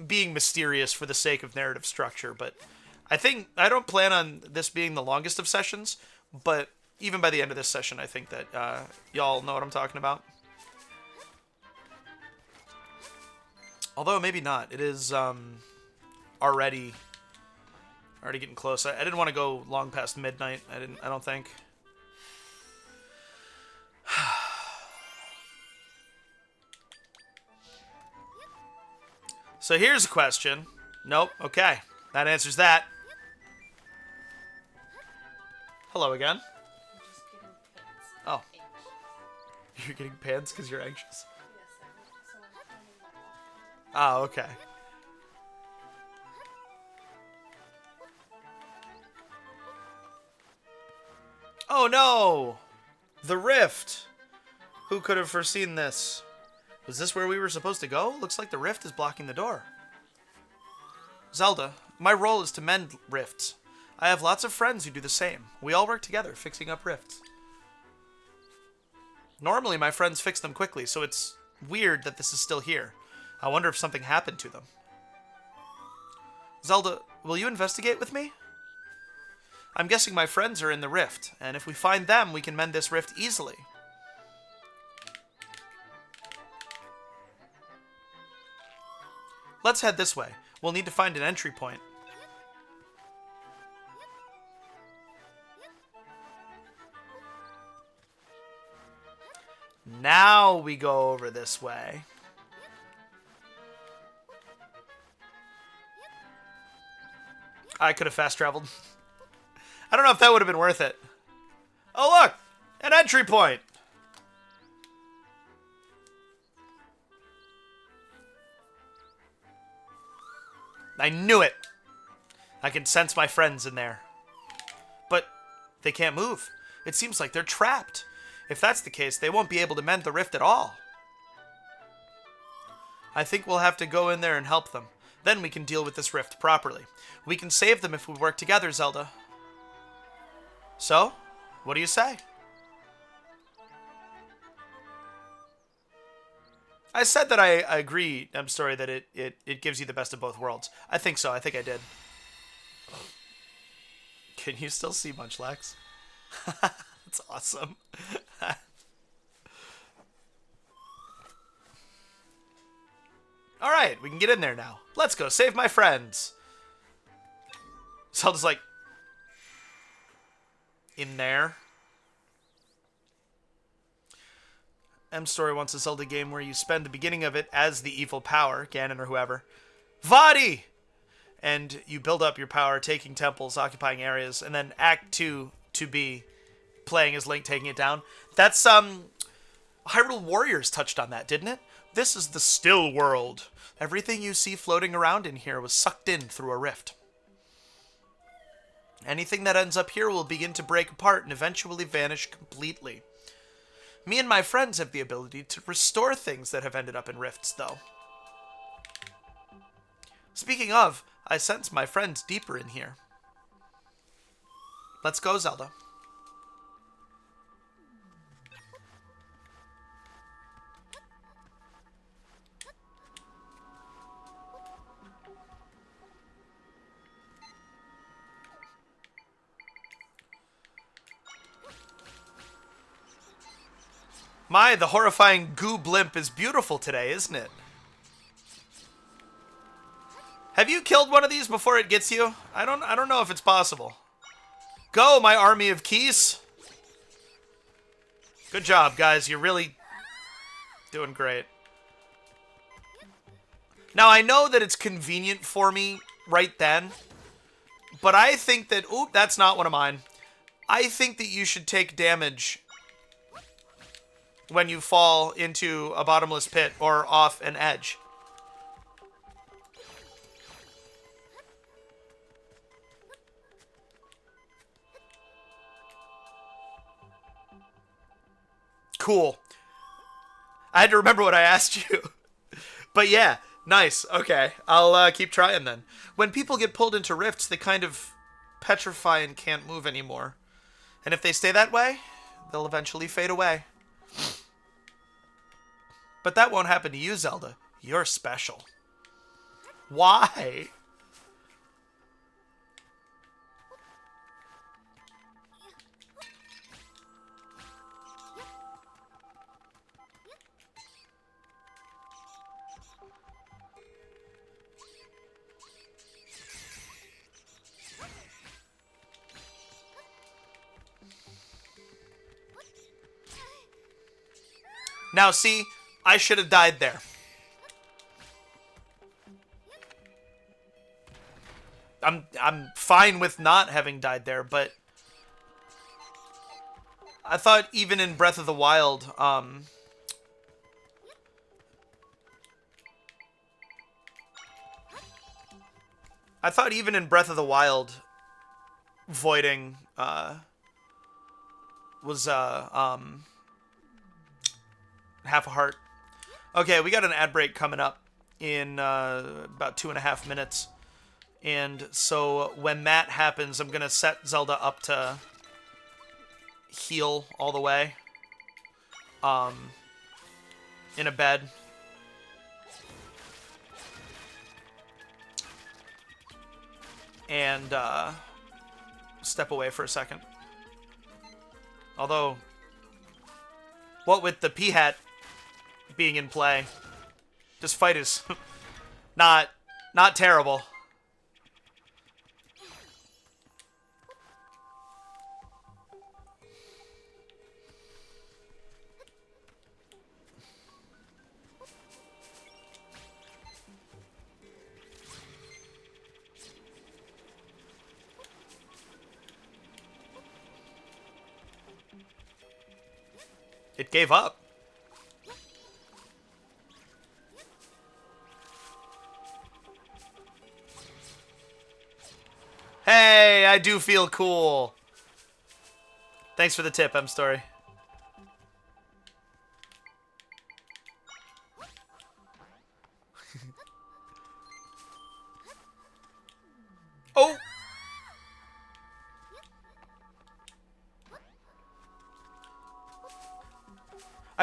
Being mysterious for the sake of narrative structure, but I don't plan on this being the longest of sessions, but even by the end of this session, I think that y'all know what I'm talking about. Although maybe not. It is already getting close. I didn't want to go long past midnight. I don't think. So here's a question. Nope. Okay. That answers that. Hello again. Oh. You're getting pants because you're anxious? Oh, okay. Oh no! The rift! Who could have foreseen this? Was this where we were supposed to go? Looks like the rift is blocking the door. Zelda, my role is to mend rifts. I have lots of friends who do the same. We all work together, fixing up rifts. Normally my friends fix them quickly, so it's weird that this is still here. I wonder if something happened to them. Zelda, will you investigate with me? I'm guessing my friends are in the rift, and if we find them, we can mend this rift easily. Let's head this way. We'll need to find an entry point. Now we go over this way. I could have fast traveled. I don't know if that would have been worth it. Oh, look! An entry point! I knew it! I can sense my friends in there. But they can't move. It seems like they're trapped. If that's the case, they won't be able to mend the rift at all. I think we'll have to go in there and help them. Then we can deal with this rift properly. We can save them if we work together, Zelda. So, what do you say? I said that I agree, I'm sorry, that it gives you the best of both worlds. I think so. I think I did. Can you still see Munchlax? That's awesome. Alright, we can get in there now. Let's go save my friends. Zelda's like... in there. M-Story wants a Zelda game where you spend the beginning of it as the evil power, Ganon or whoever. Vaati! And you build up your power, taking temples, occupying areas, and then Act 2 to be playing as Link taking it down. That's, Hyrule Warriors touched on that, didn't it? This is the still world. Everything you see floating around in here was sucked in through a rift. Anything that ends up here will begin to break apart and eventually vanish completely. Me and my friends have the ability to restore things that have ended up in rifts, though. Speaking of, I sense my friends deeper in here. Let's go, Zelda. My, the horrifying goo blimp is beautiful today, isn't it? Have you killed one of these before it gets you? I don't know if it's possible. Go, my army of keys. Good job, guys. You're really doing great. Now, I know that it's convenient for me right then, but I think that... Oop, that's not one of mine. I think that you should take damage when you fall into a bottomless pit or off an edge. Cool. I had to remember what I asked you. But yeah, nice. Okay, I'll keep trying then. When people get pulled into rifts, they kind of petrify and can't move anymore. And if they stay that way, they'll eventually fade away. But that won't happen to you, Zelda. You're special. Why? Now, see, I should have died there. I'm fine with not having died there, but I thought even in Breath of the Wild, I thought even in Breath of the Wild, voiding was half a heart. Okay, we got an ad break coming up in about 2.5 minutes. And so when that happens, I'm going to set Zelda up to heal all the way. In a bed. And step away for a second. Although, what with the P-Hat being in play, this fight is not terrible. It gave up. Hey, I do feel cool. Thanks for the tip, M-Story.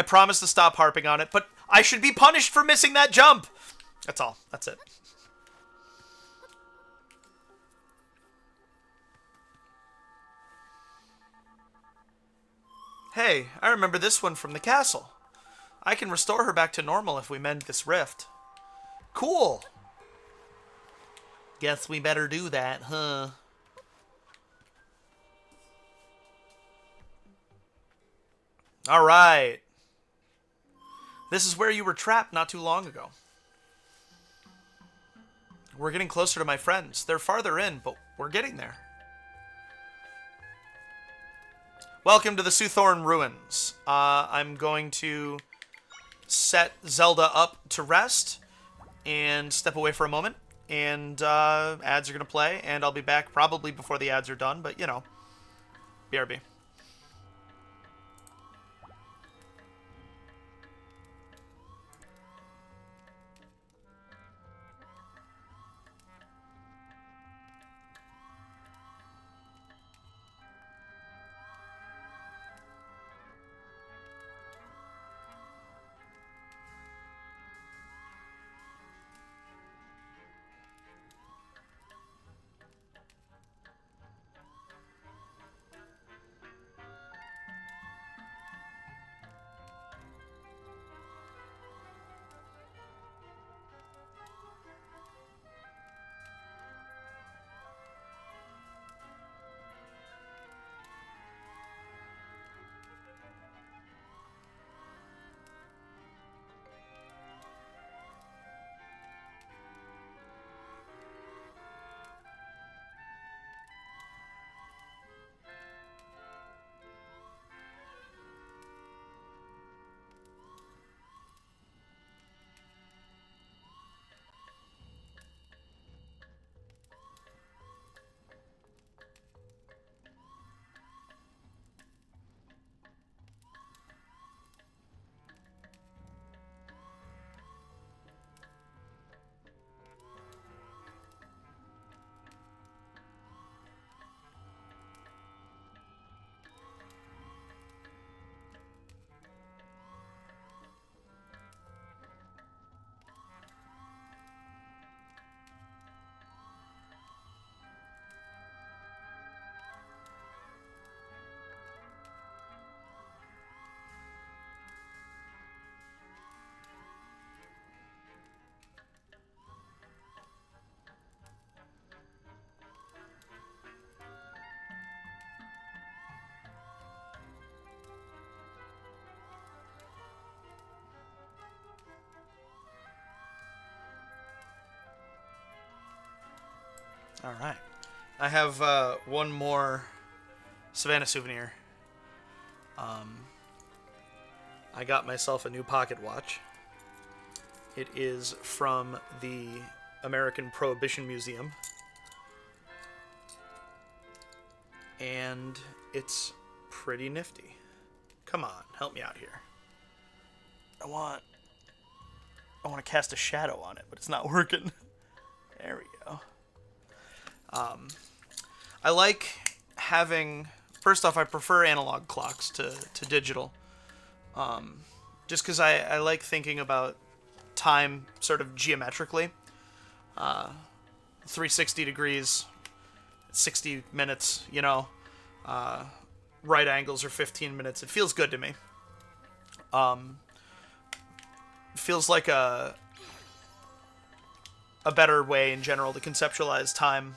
I promise to stop harping on it, but I should be punished for missing that jump. That's all. That's it. Hey, I remember this one from the castle. I can restore her back to normal if we mend this rift. Cool. Guess we better do that, huh? All right. This is where you were trapped not too long ago. We're getting closer to my friends. They're farther in, but we're getting there. Welcome to the Suthorn Ruins. I'm going to set Zelda up to rest and step away for a moment. And ads are going to play, and I'll be back probably before the ads are done, but, you know, BRB. All right. I have one more Savannah souvenir. I got myself a new pocket watch. It is from the American Prohibition Museum. And it's pretty nifty. Come on, help me out here. I want to cast a shadow on it, but it's not working. There we go. I like having... First off, I prefer analog clocks to digital. Just because I like thinking about time sort of geometrically. 360 degrees, 60 minutes, you know. Right angles are 15 minutes. It feels good to me. Feels like a better way in general to conceptualize time.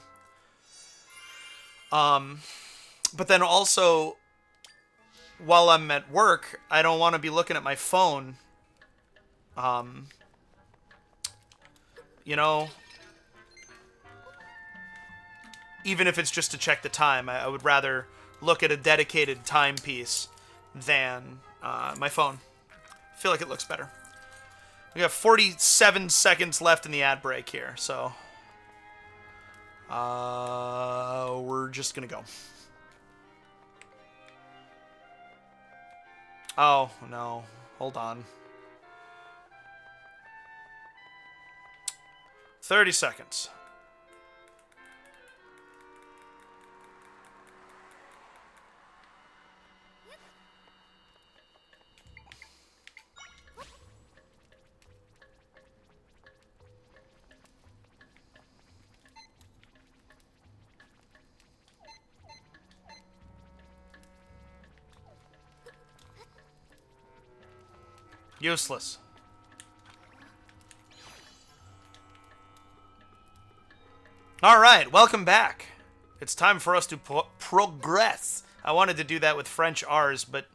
But then also, while I'm at work, I don't want to be looking at my phone. You know, even if it's just to check the time, I would rather look at a dedicated timepiece than my phone. I feel like it looks better. We got 47 seconds left in the ad break here, so we're just gonna go. Oh, no. Hold on. 30 seconds. Useless. Alright, welcome back. It's time for us to progress. I wanted to do that with French R's, but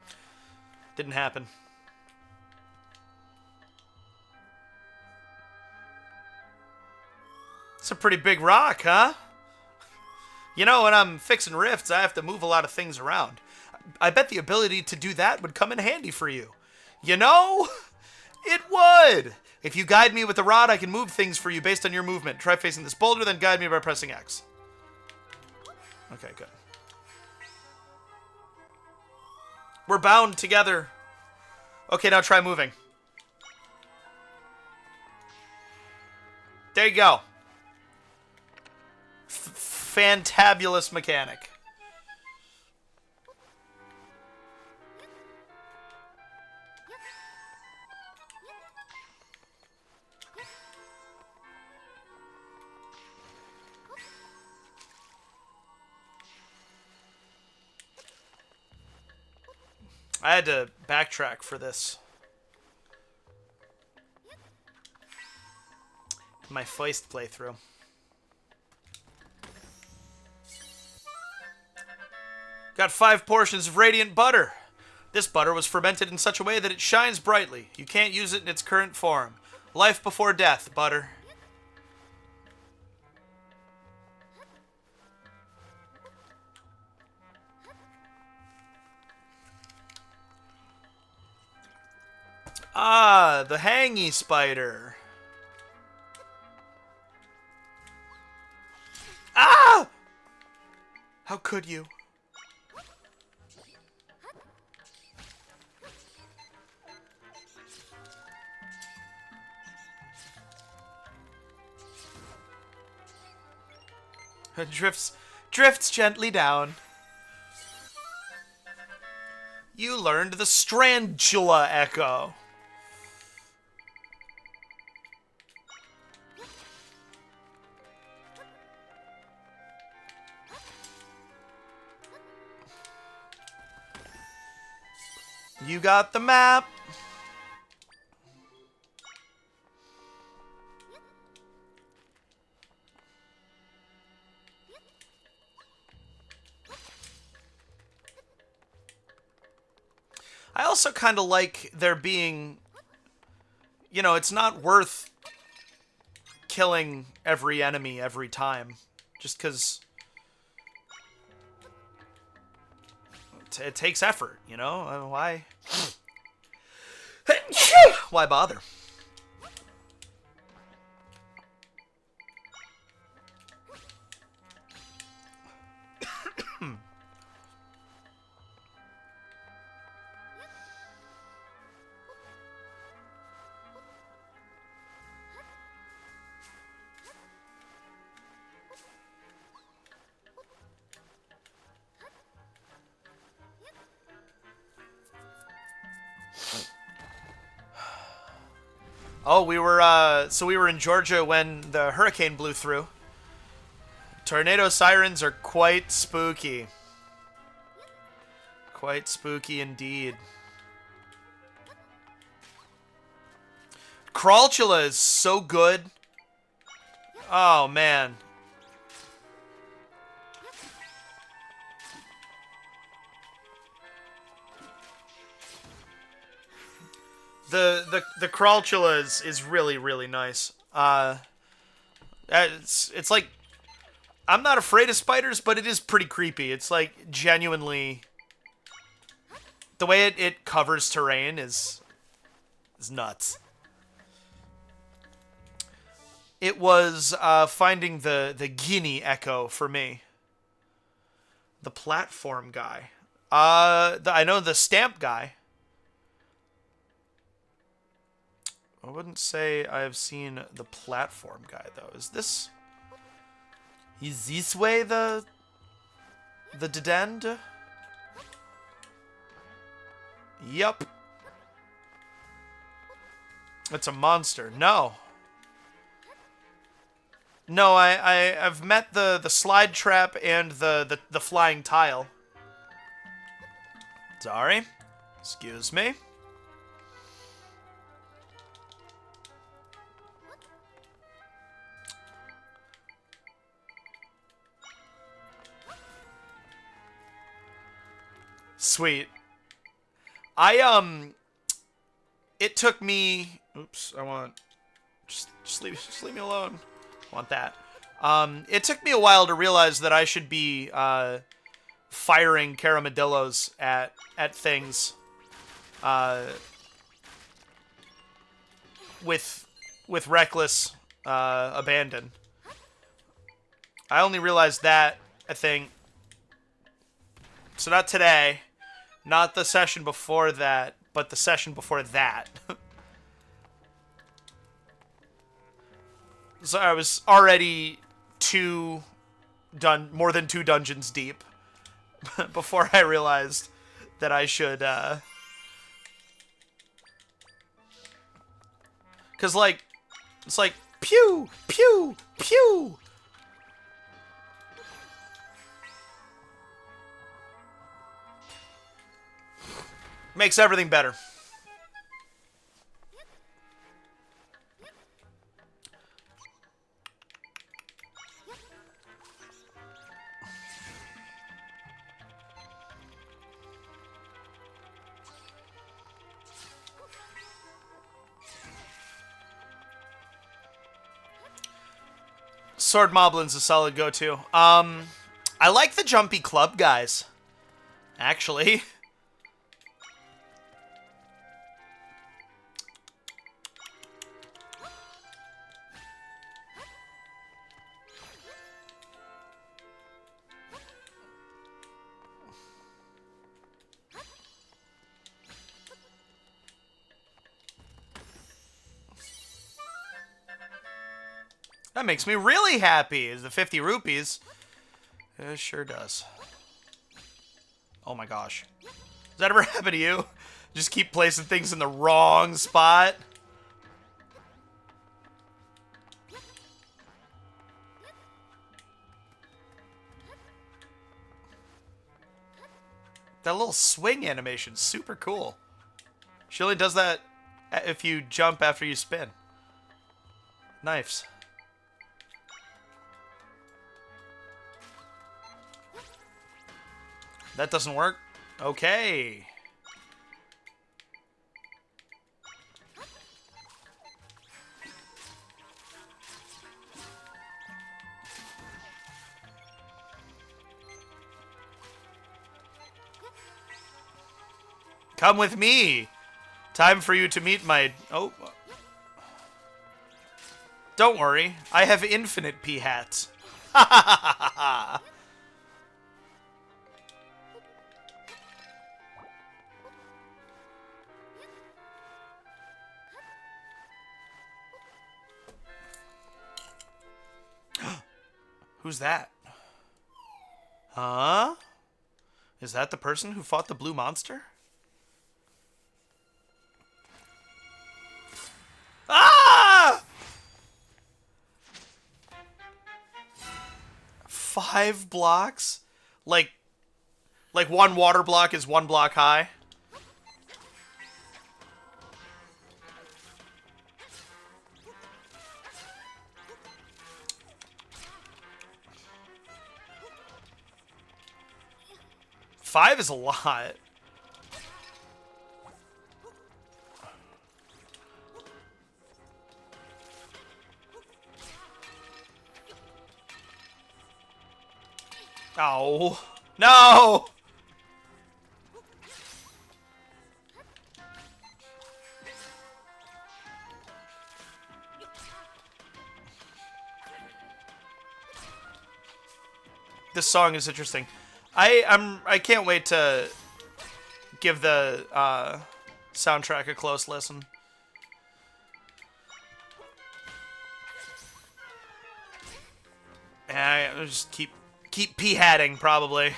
didn't happen. It's a pretty big rock, huh? You know, when I'm fixing rifts, I have to move a lot of things around. I bet the ability to do that would come in handy for you. You know? It would! If you guide me with the rod, I can move things for you based on your movement. Try facing this boulder, then guide me by pressing X. Okay, good. We're bound together. Okay, now try moving. There you go. Fantabulous mechanic. I had to backtrack for this. My Feist playthrough. Got 5 portions of radiant butter. This butter was fermented in such a way that it shines brightly. You can't use it in its current form. Life before death, butter. Ah, the hangy spider. Ah! How could you? Drifts gently down. You learned the Strangula Echo. You got the map. I also kind of like there being, you know, it's not worth killing every enemy every time, just because it takes effort, you know? Why? Why bother? Oh, we were in Georgia when the hurricane blew through. Tornado sirens are quite spooky. Quite spooky indeed. Crawlchula is so good. Oh, man. The Crawlchula is really, really nice. It's like, I'm not afraid of spiders, but it is pretty creepy. It's like genuinely, the way it covers terrain is nuts. It was finding the Guinea Echo for me. The platform guy. I know the stamp guy. I wouldn't say I've seen the platform guy, though. Is this way the Dedend? Yup. It's a monster. No. No, I've met the slide trap and the flying tile. Sorry. Excuse me. Sweet. It took me. Oops. I want. Just leave me alone. I want that. It took me a while to realize that I should be firing Caramadillos at things. With reckless abandon. I only realized that, I think. So not today, not the session before that, but the session before that. So I was already more than 2 dungeons deep before I realized that I should, 'cause like, it's like, pew, pew, pew. Makes everything better. Sword Moblin's a solid go-to. I like the jumpy club guys, actually. That makes me really happy, is the 50 rupees. It sure does. Oh my gosh. Does that ever happen to you? Just keep placing things in the wrong spot? That little swing animation's super cool. She only does that if you jump after you spin. Knives. That doesn't work. Okay. Come with me. Time for you to meet my... Oh. Don't worry. I have infinite pea hats. Ha ha ha ha ha. Who's that? Huh? Is that the person who fought the blue monster? Ah! 5 blocks? Like one water block is 1 block high? Five is a lot. Oh. No! This song is interesting. I can't wait to give the soundtrack a close listen. And I'll just keep p-hatting probably.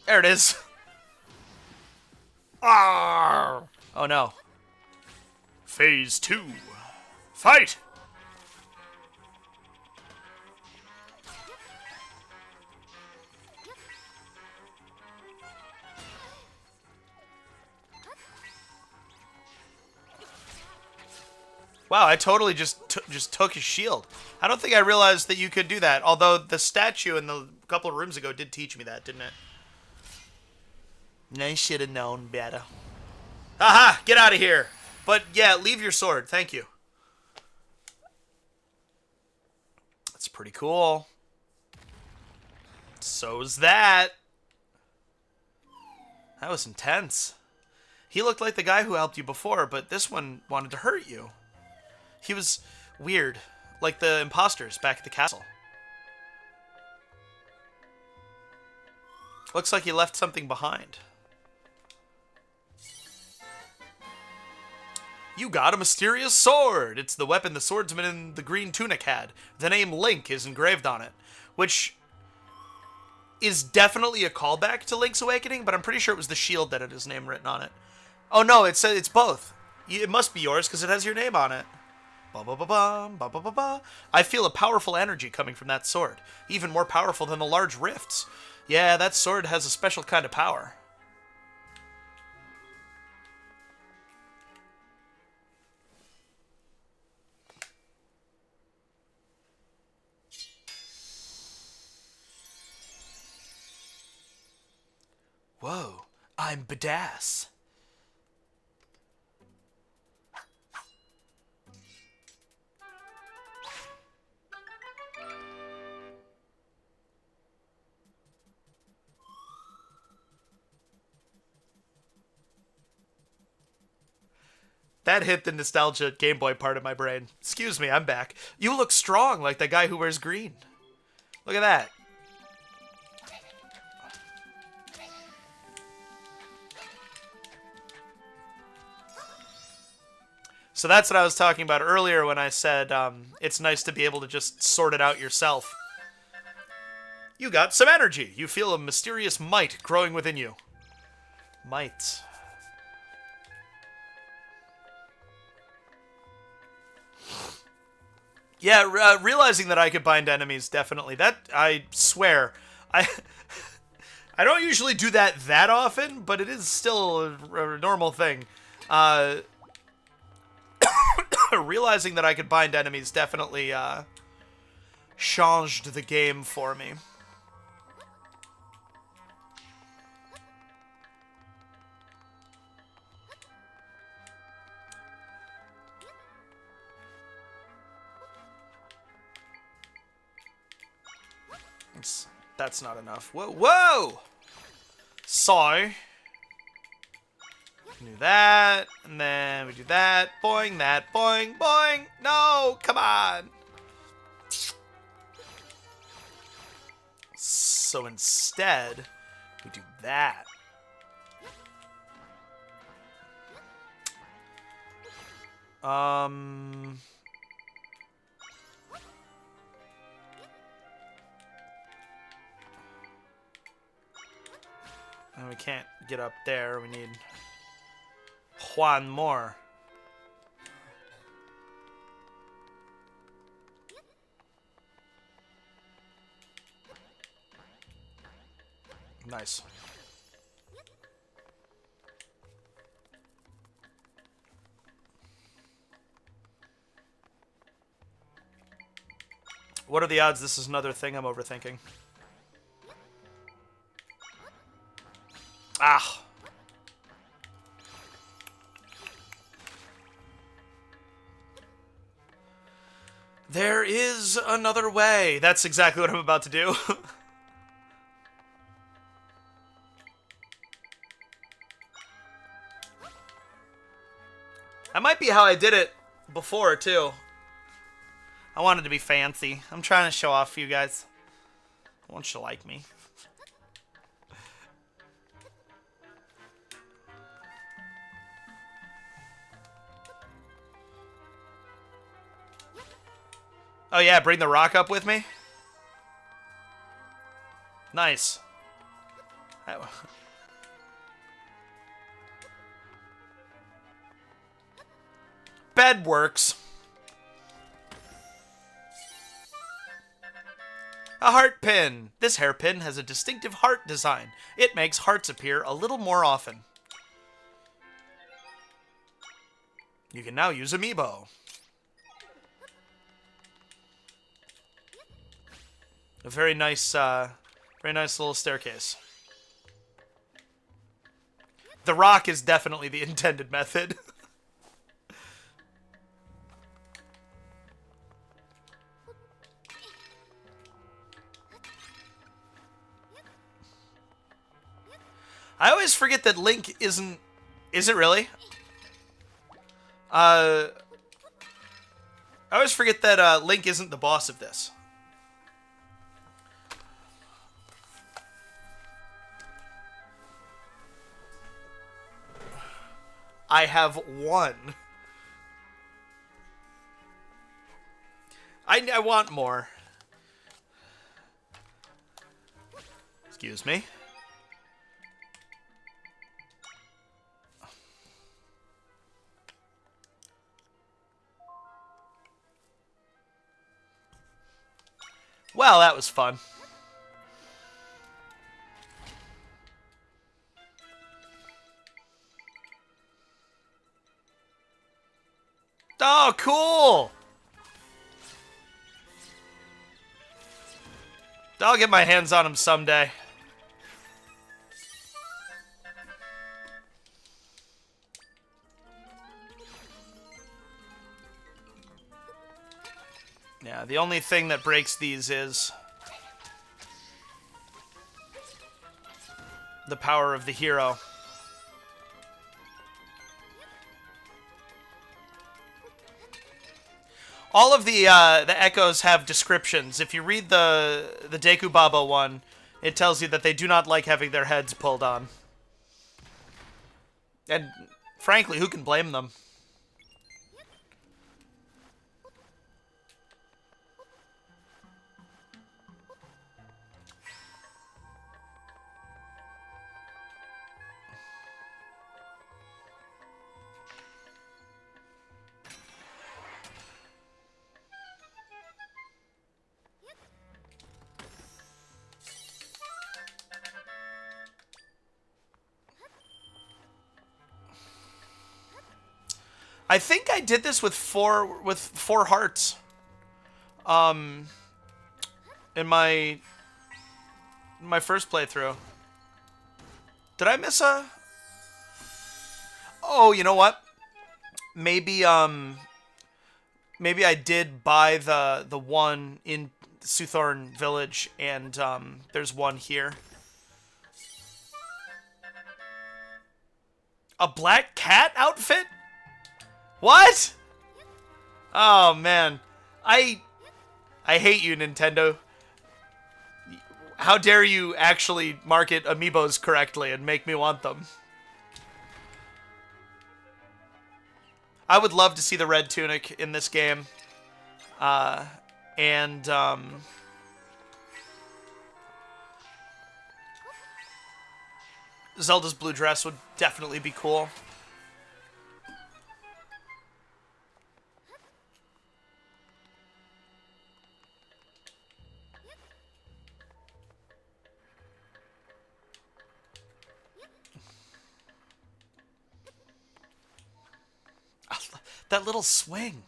There it is. Arr! Oh no. Phase 2. Fight! Wow, I totally just took his shield. I don't think I realized that you could do that. Although the statue in the couple of rooms ago did teach me that, didn't it? I should have known better. Aha! Get out of here! But yeah, leave your sword. Thank you. That's pretty cool. So's that. That was intense. He looked like the guy who helped you before, but this one wanted to hurt you. He was weird, like the imposters back at the castle. Looks like he left something behind. You got a mysterious sword! It's the weapon the swordsman in the green tunic had. The name Link is engraved on it, which is definitely a callback to Link's Awakening, but I'm pretty sure it was the shield that had his name written on it. Oh no, it's both. It must be yours because it has your name on it. Ba ba ba ba ba ba ba ba. I feel a powerful energy coming from that sword, even more powerful than the large rifts. Yeah, that sword has a special kind of power. Whoa, I'm badass. That hit the nostalgia Game Boy part of my brain. Excuse me, I'm back. You look strong like that guy who wears green. Look at that. So that's what I was talking about earlier when I said it's nice to be able to just sort it out yourself. You got some energy. You feel a mysterious might growing within you. Might. Yeah, realizing that I could bind enemies, definitely. That, I swear, I don't usually do that often, but it is still a normal thing. Realizing that I could bind enemies definitely changed the game for me. That's not enough. Whoa! Whoa! So, do that, and then we do that. Boing, that, boing, boing. No, come on. So instead, we do that. And we can't get up there. We need one more. Nice. What are the odds this is another thing I'm overthinking? Ah. There is another way. That's exactly what I'm about to do. That might be how I did it before, too. I wanted to be fancy. I'm trying to show off for you guys. Won't you like me? Oh yeah, bring the rock up with me? Nice. Bed works. A heart pin. This hairpin has a distinctive heart design. It makes hearts appear a little more often. You can now use Amiibo. A very nice little staircase. The rock is definitely the intended method. I always forget that Link isn't... Is it really? I always forget that Link isn't the boss of this. I have one. I want more. Excuse me. Well, that was fun. Oh, cool! I'll get my hands on him someday. Yeah, the only thing that breaks these is the power of the hero. All of the echoes have descriptions. If you read the Deku Baba one, it tells you that they do not like having their heads pulled on. And frankly, who can blame them? I think I did this with four hearts. In my first playthrough. Did I miss a? Oh, you know what? Maybe maybe I did buy the one in Suthorn Village, and there's one here. A black cat outfit? What? Oh man, I hate you, Nintendo. How dare you actually market amiibos correctly and make me want them? I would love to see the red tunic in this game. Zelda's blue dress would definitely be cool. That little swing.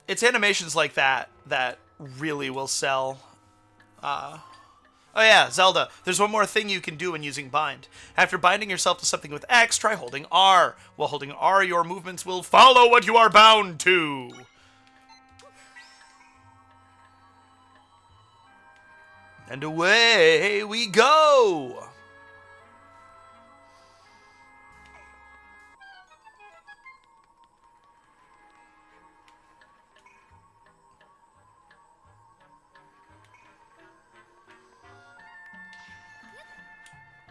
It's animations like that that really will sell. Oh yeah, Zelda. There's one more thing you can do when using bind. After binding yourself to something with X, try holding R. While holding R, your movements will follow what you are bound to. And away we go.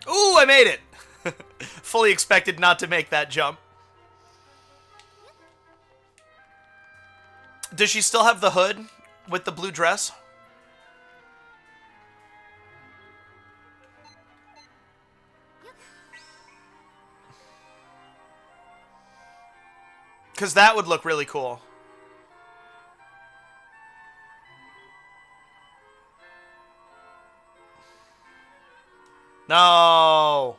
Ooh, I made it! Fully expected not to make that jump. Does she still have the hood with the blue dress? Because that would look really cool. No!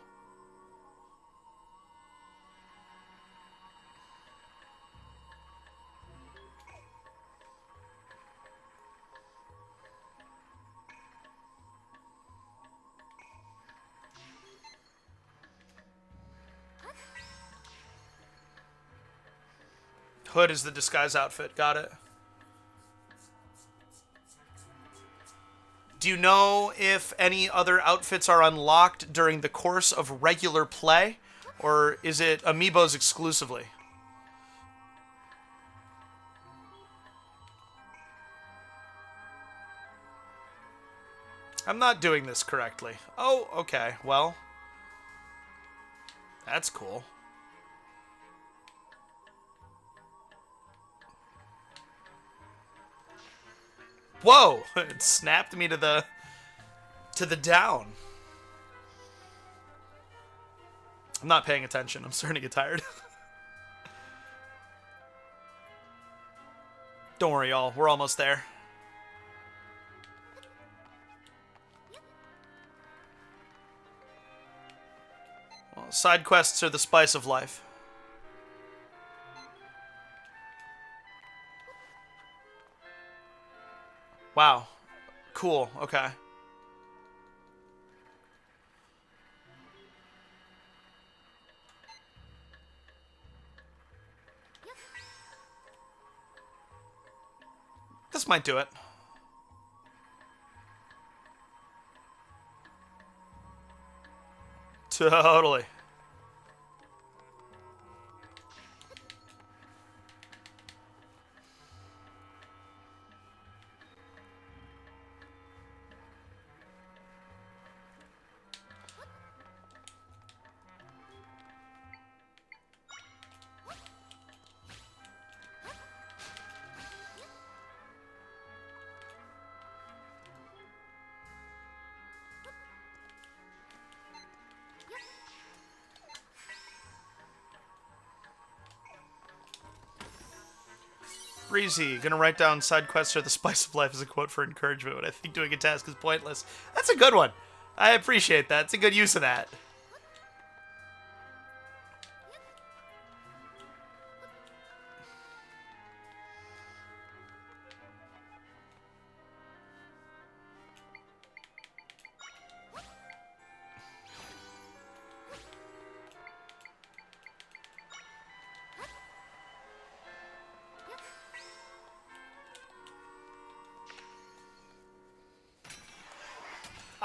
Hood is the disguise outfit. Got it. Do you know if any other outfits are unlocked during the course of regular play? Or is it amiibos exclusively? I'm not doing this correctly. Oh, okay. Well, that's cool. Whoa! It snapped me to the down. I'm not paying attention. I'm starting to get tired. Don't worry, y'all. We're almost there. Well, side quests are the spice of life. Wow. Cool. Okay. This might do it. Totally. Breezy, gonna write down side quests are the spice of life as a quote for encouragement when I think doing a task is pointless. That's a good one. I appreciate that. It's a good use of that.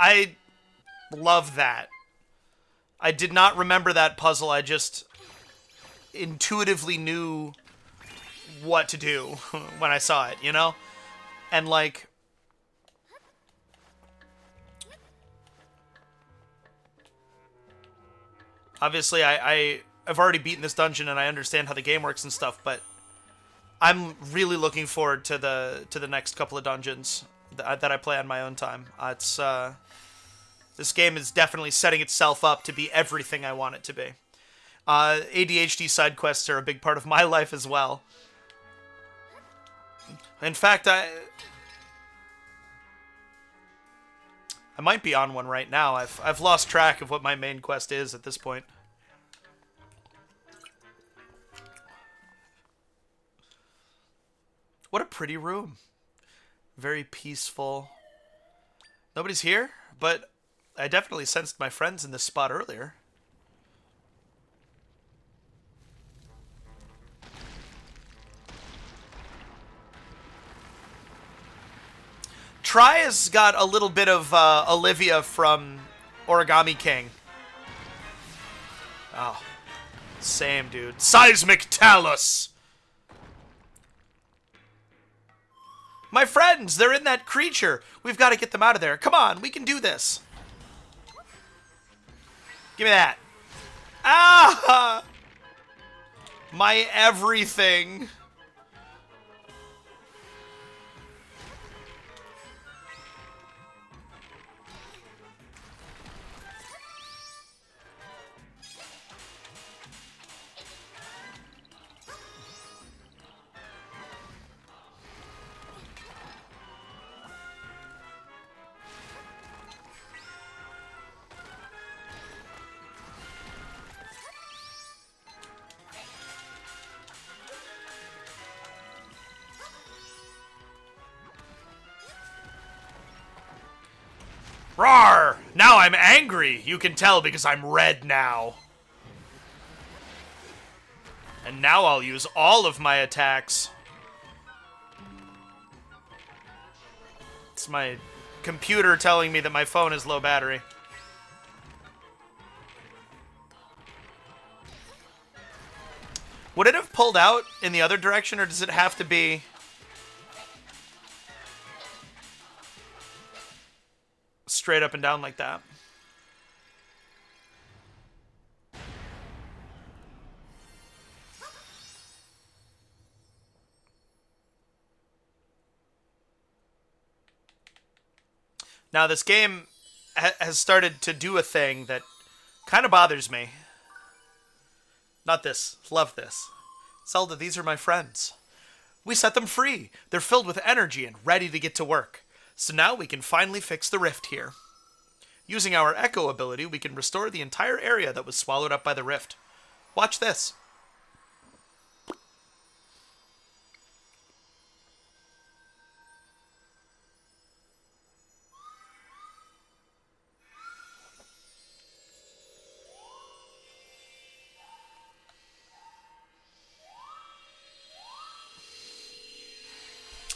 I love that. I did not remember that puzzle. I just intuitively knew what to do when I saw it, you know? And, like, obviously I've already beaten this dungeon and I understand how the game works and stuff, but I'm really looking forward to the next couple of dungeons that I play on my own time. This game is definitely setting itself up to be everything I want it to be. ADHD side quests are a big part of my life as well. In fact, I might be on one right now. I've lost track of what my main quest is at this point. What a pretty room. Very peaceful. Nobody's here, but I definitely sensed my friends in this spot earlier. Tri has got a little bit of Olivia from Origami King. Oh, same, dude. Seismic Talus! My friends, they're in that creature. We've got to get them out of there. Come on, we can do this. Give me that. Ah! My everything. Rawr! Now I'm angry. You can tell because I'm red now. And now I'll use all of my attacks. It's my computer telling me that my phone is low battery. Would it have pulled out in the other direction, or does it have to be... straight up and down like that? Now, this game has started to do a thing that kind of bothers me. Not this. Love this. Zelda, these are my friends. We set them free. They're filled with energy and ready to get to work. So now we can finally fix the rift here. Using our Echo ability, we can restore the entire area that was swallowed up by the rift. Watch this.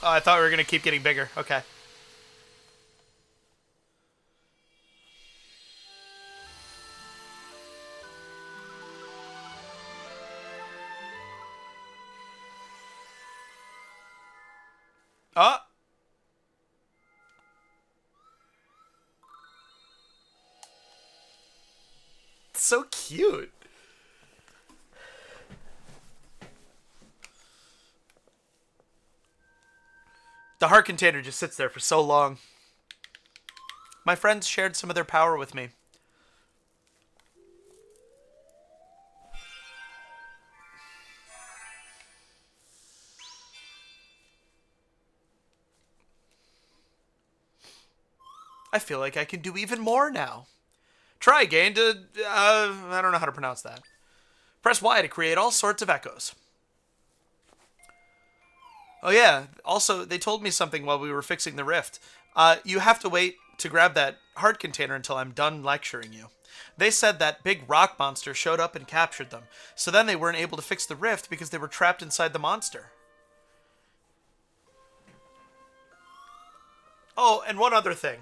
Oh, I thought we were going to keep getting bigger. Okay. Oh. It's so cute. The heart container just sits there for so long. My friends shared some of their power with me. I feel like I can do even more now. Try again to, I don't know how to pronounce that. Press Y to create all sorts of echoes. Oh yeah, also, they told me something while we were fixing the rift. You have to wait to grab that heart container until I'm done lecturing you. They said that big rock monster showed up and captured them, so then they weren't able to fix the rift because they were trapped inside the monster. Oh, and one other thing.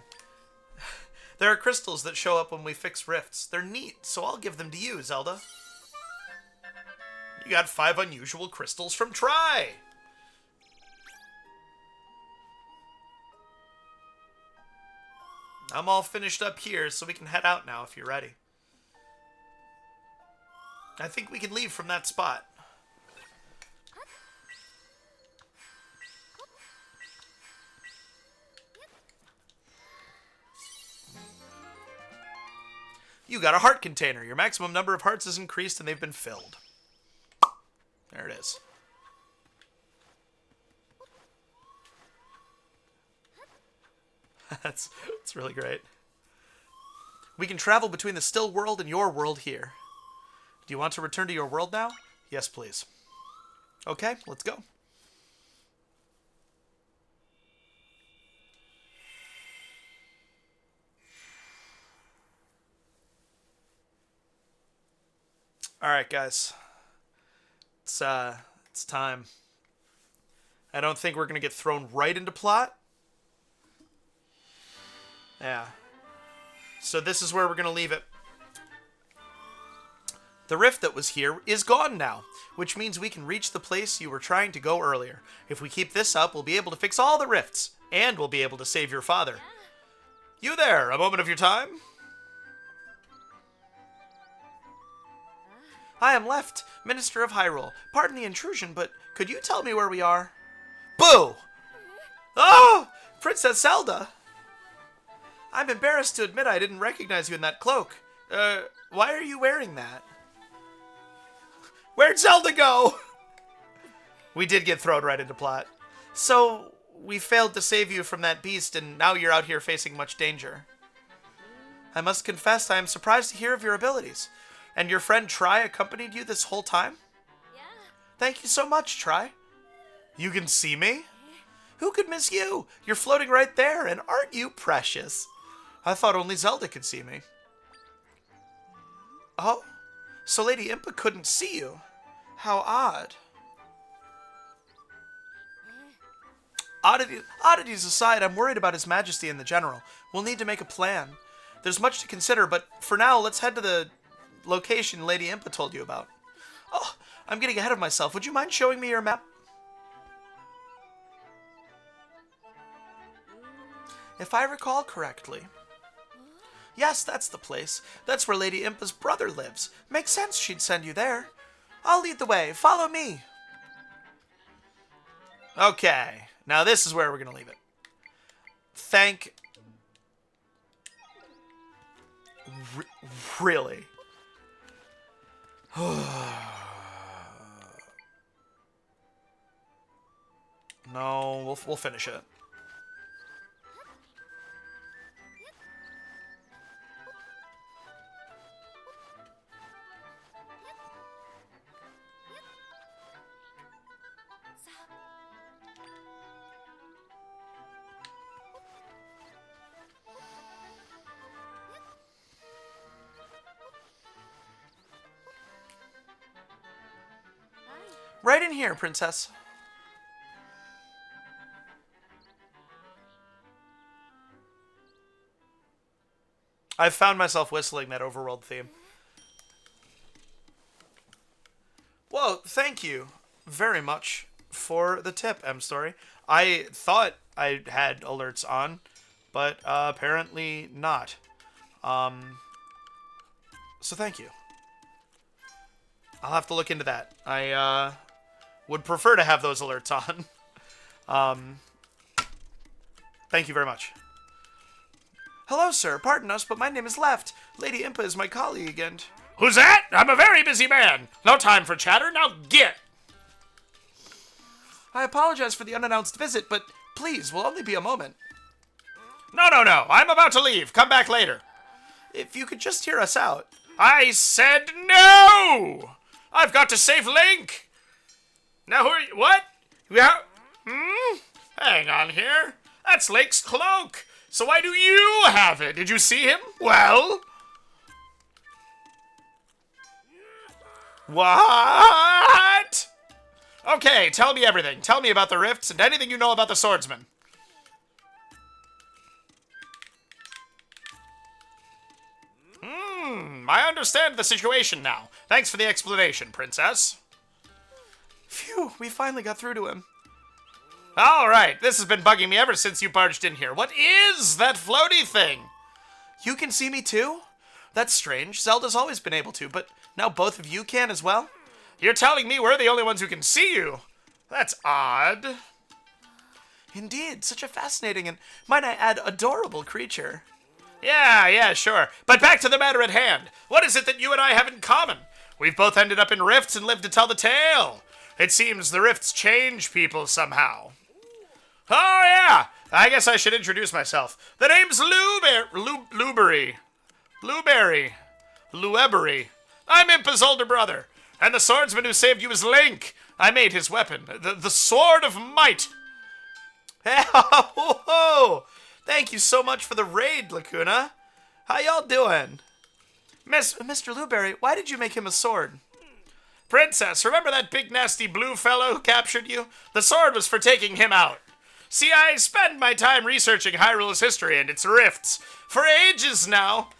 There are crystals that show up when we fix rifts. They're neat, so I'll give them to you, Zelda. You got 5 unusual crystals from Tri! I'm all finished up here, so we can head out now if you're ready. I think we can leave from that spot. You got a heart container. Your maximum number of hearts is increased and they've been filled. There it is. That's really great. We can travel between the still world and your world here. Do you want to return to your world now? Yes, please. Okay, let's go. Alright, guys. It's time. I don't think we're going to get thrown right into plot. Yeah. So this is where we're going to leave it. The rift that was here is gone now, which means we can reach the place you were trying to go earlier. If we keep this up, we'll be able to fix all the rifts, and we'll be able to save your father. You there, a moment of your time? I am Left, Minister of Hyrule. Pardon the intrusion, but could you tell me where we are? Boo! Oh! Princess Zelda! I'm embarrassed to admit I didn't recognize you in that cloak. Why are you wearing that? Where'd Zelda go? We did get thrown right into plot. So, we failed to save you from that beast, and now you're out here facing much danger. I must confess I am surprised to hear of your abilities. And your friend Tri accompanied you this whole time? Yeah. Thank you so much, Tri. You can see me? Who could miss you? You're floating right there, and aren't you precious? I thought only Zelda could see me. Oh? So Lady Impa couldn't see you. How odd. Oddities aside, I'm worried about His Majesty and the General. We'll need to make a plan. There's much to consider, but for now, let's head to the location Lady Impa told you about. Oh, I'm getting ahead of myself. Would you mind showing me your map? If I recall correctly. Yes, that's the place. That's where Lady Impa's brother lives. Makes sense she'd send you there. I'll lead the way. Follow me. Okay. Now this is where we're going to leave it. Really? No, we'll finish it. Right in here, Princess. I've found myself whistling that overworld theme. Whoa, thank you very much for the tip, M-Story. I thought I had alerts on, but apparently not. So thank you. I'll have to look into that. I would prefer to have those alerts on. Thank you very much. Hello, sir. Pardon us, but my name is Left. Lady Impa is my colleague, and... Who's that? I'm a very busy man. No time for chatter. Now get. I apologize for the unannounced visit, but please, will only be a moment. No. I'm about to leave. Come back later. If you could just hear us out. I said no! I've got to save Link! Now who are you? What? Yeah? Hang on here. That's Link's cloak. So why do you have it? Did you see him? Well? What? Okay, tell me everything. Tell me about the rifts and anything you know about the swordsman. I understand the situation now. Thanks for the explanation, Princess. Phew, we finally got through to him. All right, this has been bugging me ever since you barged in here. What is that floaty thing? You can see me too? That's strange. Zelda's always been able to, but now both of you can as well? You're telling me we're the only ones who can see you? That's odd. Indeed, such a fascinating and, might I add, adorable creature. Yeah, sure. But back to the matter at hand. What is it that you and I have in common? We've both ended up in rifts and lived to tell the tale. It seems the rifts change people somehow. Oh, yeah. I guess I should introduce myself. The name's Lueberry. I'm Impa's older brother. And the swordsman who saved you is Link. I made his weapon. The Sword of Might. Whoa! Thank you so much for the raid, Lacuna. How y'all doing? Mr. Lueberry, why did you make him a sword? Princess, remember that big nasty blue fellow who captured you? The sword was for taking him out. See, I spend my time researching Hyrule's history and its rifts. For ages now,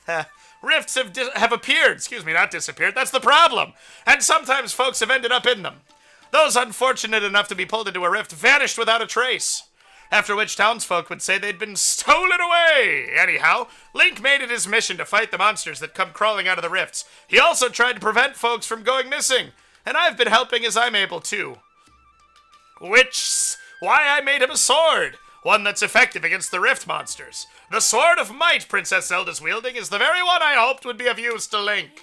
rifts have appeared. Not disappeared. That's the problem. And sometimes folks have ended up in them. Those unfortunate enough to be pulled into a rift vanished without a trace. After which townsfolk would say they'd been stolen away. Anyhow, Link made it his mission to fight the monsters that come crawling out of the rifts. He also tried to prevent folks from going missing, and I've been helping as I'm able to. Which's why I made him a sword, one that's effective against the rift monsters. The Sword of Might Princess Zelda's wielding is the very one I hoped would be of use to Link.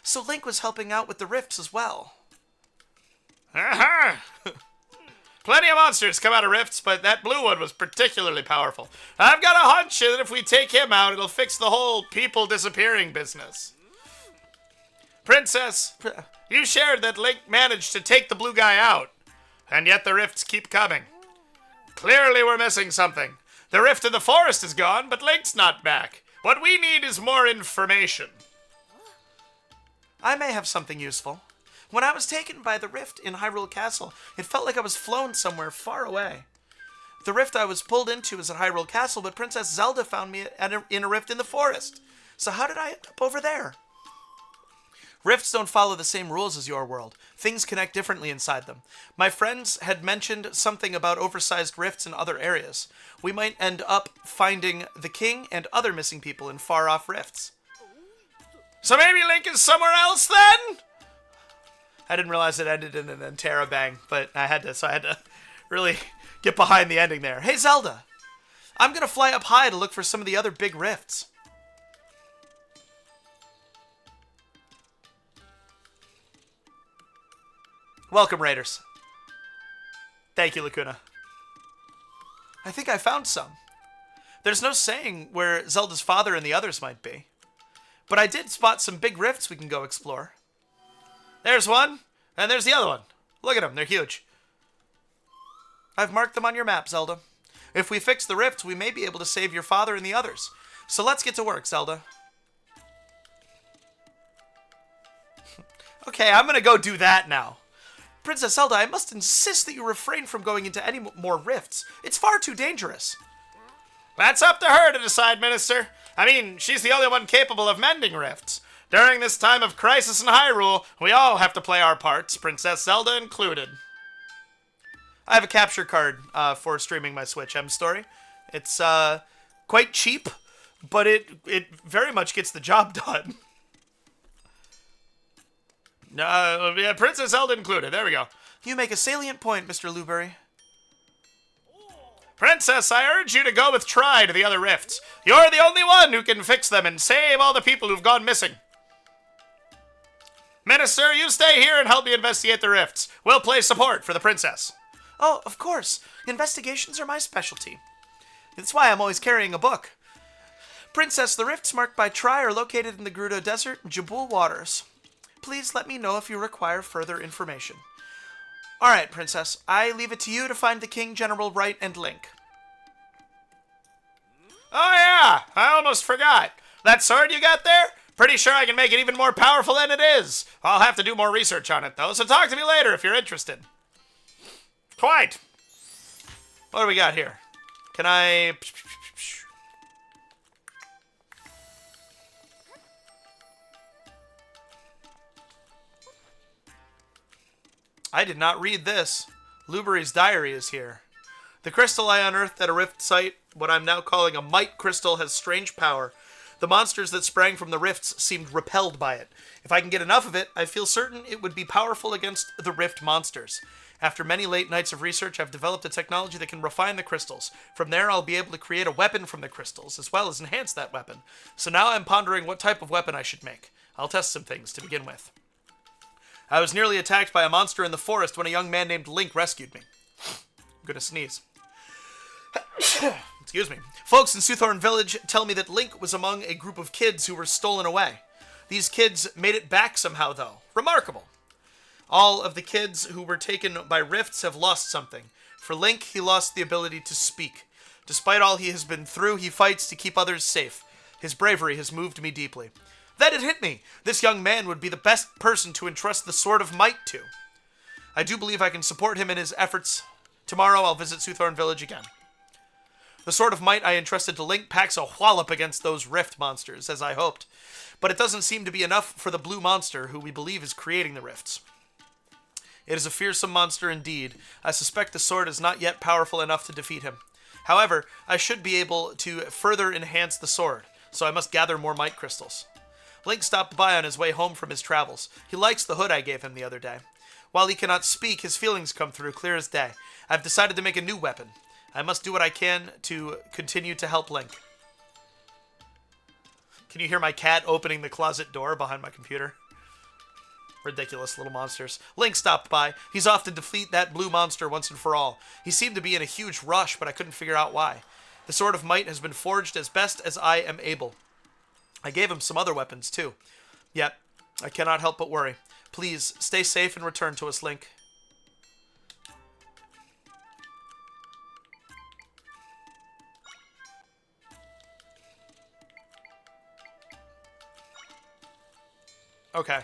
So Link was helping out with the rifts as well. Aha! Plenty of monsters come out of rifts, but that blue one was particularly powerful. I've got a hunch that if we take him out, it'll fix the whole people disappearing business. Princess, you shared that Link managed to take the blue guy out, and yet the rifts keep coming. Clearly we're missing something. The rift in the forest is gone, but Link's not back. What we need is more information. I may have something useful. When I was taken by the rift in Hyrule Castle, it felt like I was flown somewhere far away. The rift I was pulled into is at Hyrule Castle, but Princess Zelda found me in a rift in the forest. So how did I end up over there? Rifts don't follow the same rules as your world. Things connect differently inside them. My friends had mentioned something about oversized rifts in other areas. We might end up finding the king and other missing people in far-off rifts. So maybe Link is somewhere else then? I didn't realize it ended in an interrobang, but I had to really get behind the ending there. Hey, Zelda! I'm gonna fly up high to look for some of the other big rifts. Welcome, Raiders. Thank you, Lacuna. I think I found some. There's no saying where Zelda's father and the others might be. But I did spot some big rifts we can go explore. There's one, and there's the other one. Look at them, they're huge. I've marked them on your map, Zelda. If we fix the rifts, we may be able to save your father and the others. So let's get to work, Zelda. Okay, I'm gonna go do that now. Princess Zelda, I must insist that you refrain from going into any more rifts. It's far too dangerous. That's up to her to decide, Minister. I mean, she's the only one capable of mending rifts. During this time of crisis in Hyrule, we all have to play our parts, Princess Zelda included. I have a capture card for streaming my Switch M-Story. It's quite cheap, but it very much gets the job done. Yeah, Princess Zelda included. There we go. You make a salient point, Mr. Luberry. Princess, I urge you to go with Tri to the other rifts. You're the only one who can fix them and save all the people who've gone missing. Minister, you stay here and help me investigate the rifts. We'll play support for the princess. Oh, of course. Investigations are my specialty. That's why I'm always carrying a book. Princess, the rifts marked by Tri are located in the Gerudo Desert and Jabul Waters. Please let me know if you require further information. All right, Princess. I leave it to you to find the King, General Wright, and Link. Oh, yeah. I almost forgot. That sword you got there? Pretty sure I can make it even more powerful than it is. I'll have to do more research on it, though, so talk to me later if you're interested. Quite. What do we got here? Can I... I did not read this. Luberry's diary is here. The crystal I unearthed at a rift site, what I'm now calling a might crystal, has strange power. The monsters that sprang from the rifts seemed repelled by it. If I can get enough of it, I feel certain it would be powerful against the rift monsters. After many late nights of research, I've developed a technology that can refine the crystals. From there, I'll be able to create a weapon from the crystals, as well as enhance that weapon. So now I'm pondering what type of weapon I should make. I'll test some things to begin with. I was nearly attacked by a monster in the forest when a young man named Link rescued me. I'm gonna sneeze. Excuse me. Folks in Soothorn Village tell me that Link was among a group of kids who were stolen away. These kids made it back somehow, though. Remarkable. All of the kids who were taken by rifts have lost something. For Link, he lost the ability to speak. Despite all he has been through, he fights to keep others safe. His bravery has moved me deeply. Then it hit me. This young man would be the best person to entrust the Sword of Might to. I do believe I can support him in his efforts. Tomorrow I'll visit Soothorn Village again. The Sword of Might I entrusted to Link packs a wallop against those rift monsters, as I hoped. But it doesn't seem to be enough for the blue monster, who we believe is creating the rifts. It is a fearsome monster indeed. I suspect the sword is not yet powerful enough to defeat him. However, I should be able to further enhance the sword, so I must gather more might crystals. Link stopped by on his way home from his travels. He likes the hood I gave him the other day. While he cannot speak, his feelings come through clear as day. I've decided to make a new weapon. I must do what I can to continue to help Link. Can you hear my cat opening the closet door behind my computer? Ridiculous little monsters. Link stopped by. He's off to defeat that blue monster once and for all. He seemed to be in a huge rush, but I couldn't figure out why. The Sword of Might has been forged as best as I am able. I gave him some other weapons, too. Yet, I cannot help but worry. Please, stay safe and return to us, Link. Okay.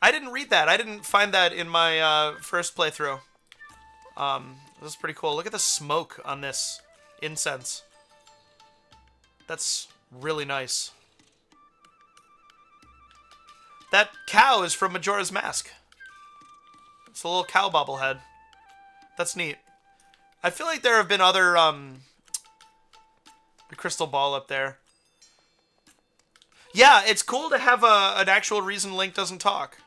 I didn't read that. I didn't find that in my first playthrough. This is pretty cool. Look at the smoke on this incense. That's really nice. That cow is from Majora's Mask. It's a little cow bobblehead. That's neat. I feel like there have been other, the crystal ball up there. Yeah, it's cool to have an actual reason Link doesn't talk.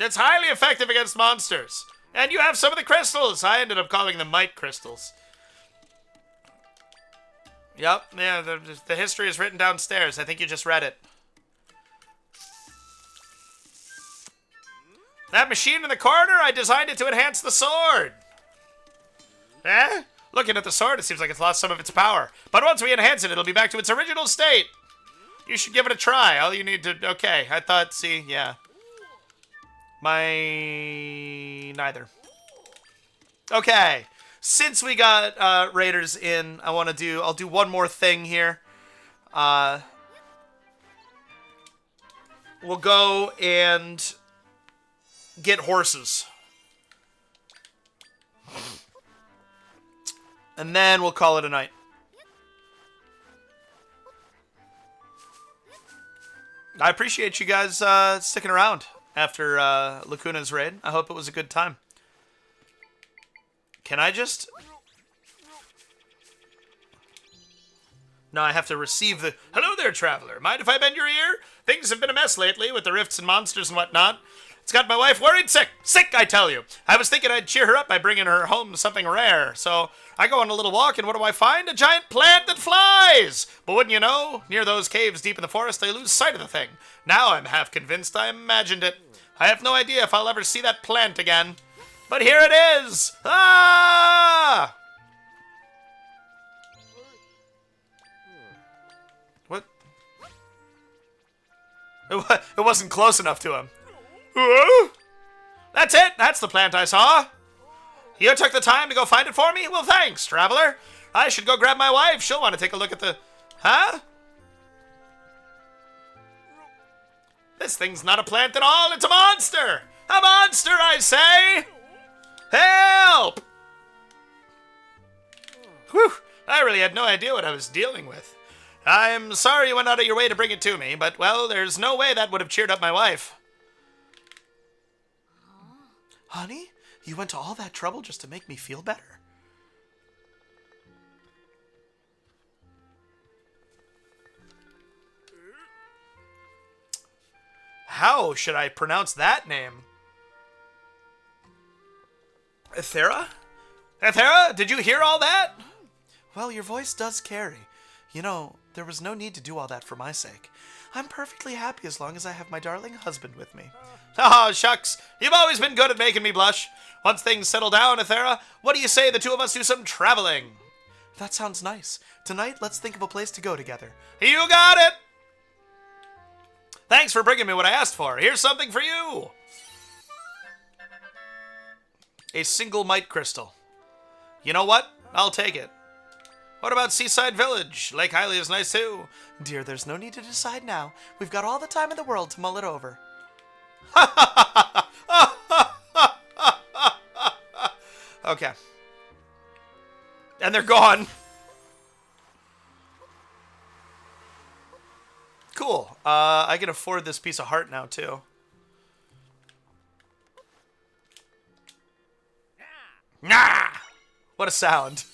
It's highly effective against monsters. And you have some of the crystals. I ended up calling them might crystals. Yep, yeah, the history is written downstairs. I think you just read it. That machine in the corner, I designed it to enhance the sword. Eh? Looking at the sword, it seems like it's lost some of its power. But once we enhance it, it'll be back to its original state. You should give it a try. All you need to... Okay, I thought, see, yeah. Neither. Okay, since we got raiders in, I'll do one more thing here. We'll go and get horses. And then we'll call it a night. I appreciate you guys sticking around after Lacuna's raid. I hope it was a good time. Can I just... No, I have to receive the... Hello there, traveler. Mind if I bend your ear? Things have been a mess lately with the rifts and monsters and whatnot. It's got my wife worried sick. Sick, I tell you. I was thinking I'd cheer her up by bringing her home something rare. So I go on a little walk, and what do I find? A giant plant that flies! But wouldn't you know, near those caves deep in the forest, I lose sight of the thing. Now I'm half convinced I imagined it. I have no idea if I'll ever see that plant again. But here it is! Ah! What? It wasn't close enough to him. That's it! That's the plant I saw! You took the time to go find it for me? Well, thanks, traveler. I should go grab my wife. She'll want to take a look at the... Huh? This thing's not a plant at all. It's a monster! A monster, I say! Help! Whew. I really had no idea what I was dealing with. I'm sorry you went out of your way to bring it to me, but, well, there's no way that would have cheered up my wife. Honey, you went to all that trouble just to make me feel better? How should I pronounce that name? Ethera? Ethera, did you hear all that? Well, your voice does carry. You know, there was no need to do all that for my sake. I'm perfectly happy as long as I have my darling husband with me. Oh, shucks. You've always been good at making me blush. Once things settle down, Ethera, what do you say the two of us do some traveling? That sounds nice. Tonight, let's think of a place to go together. You got it! Thanks for bringing me what I asked for. Here's something for you. A single might crystal. You know what? I'll take it. What about Seaside Village? Lake Hylia is nice too. Dear, there's no need to decide now. We've got all the time in the world to mull it over. Okay. And they're gone. Cool. I can afford this piece of heart now too. Nah! What a sound.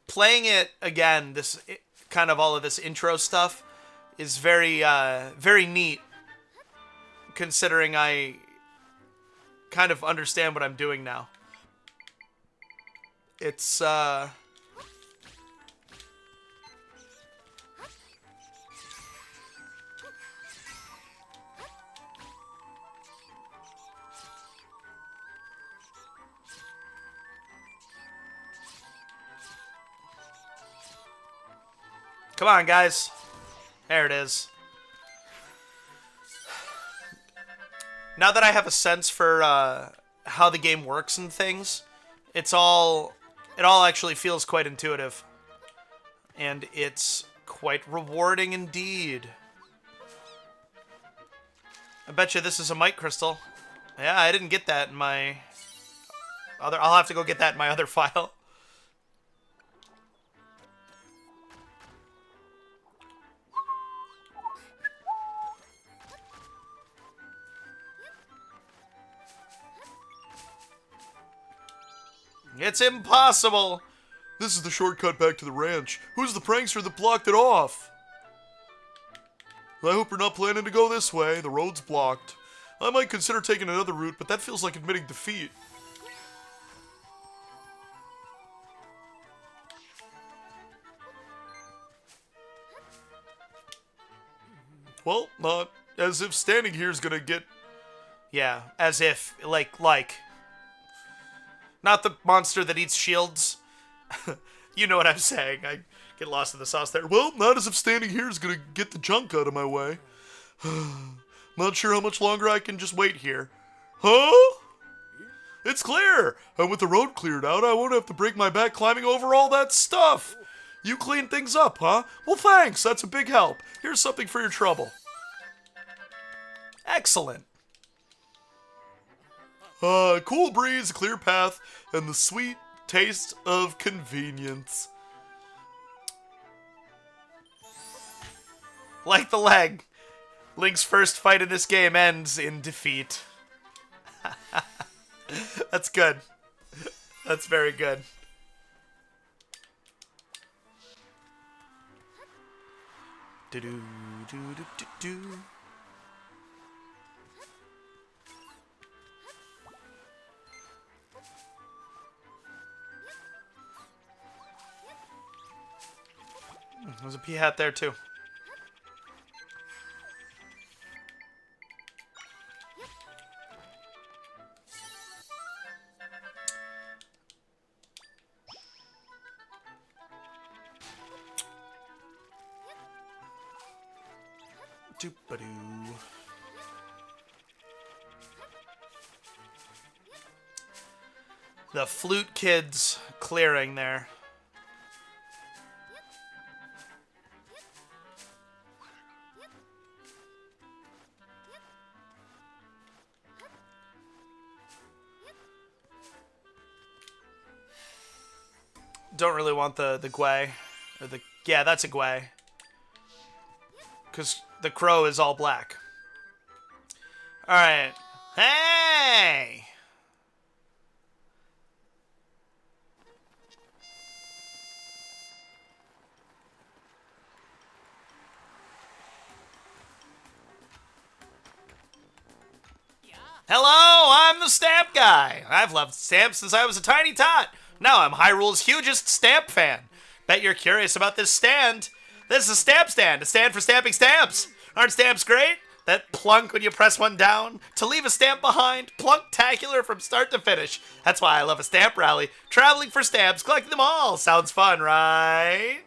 Playing it again, kind of all of this intro stuff is very, very neat, considering I kind of understand what I'm doing now. It's, Come on, guys. There it is. Now that I have a sense for how the game works and things. It all actually feels quite intuitive. And it's quite rewarding indeed. I bet you this is a Might Crystal. Yeah, I didn't get that in my other... I'll have to go get that in my other file. It's impossible! This is the shortcut back to the ranch. Who's the prankster that blocked it off? I hope you're not planning to go this way. The road's blocked. I might consider taking another route, but that feels like admitting defeat. Well, not as if standing here is gonna get... Yeah, as if, like... Not the monster that eats shields. You know what I'm saying. I get lost in the sauce there. Well, not as if standing here is gonna get the junk out of my way. Not sure how much longer I can just wait here. Huh? It's clear! And with the road cleared out, I won't have to break my back climbing over all that stuff. You clean things up, huh? Well, thanks. That's a big help. Here's something for your trouble. Excellent. Cool breeze, a clear path, and the sweet taste of convenience. Like the leg. Link's first fight in this game ends in defeat. That's good. That's very good. Do-do, do-do-do-do. There's a pea hat there too. Doop-a-doo. The Flute Kids clearing there. Don't really want the Gwei. Or the... Yeah, that's a Gwei. Because the crow is all black. Alright. Hey! Hello, I'm the stamp guy. I've loved stamps since I was a tiny tot. Now I'm Hyrule's hugest stamp fan. Bet you're curious about this stand. This is a stamp stand, a stand for stamping stamps. Aren't stamps great? That plunk when you press one down. To leave a stamp behind, plunk-tacular from start to finish. That's why I love a stamp rally. Traveling for stamps, collecting them all. Sounds fun, right?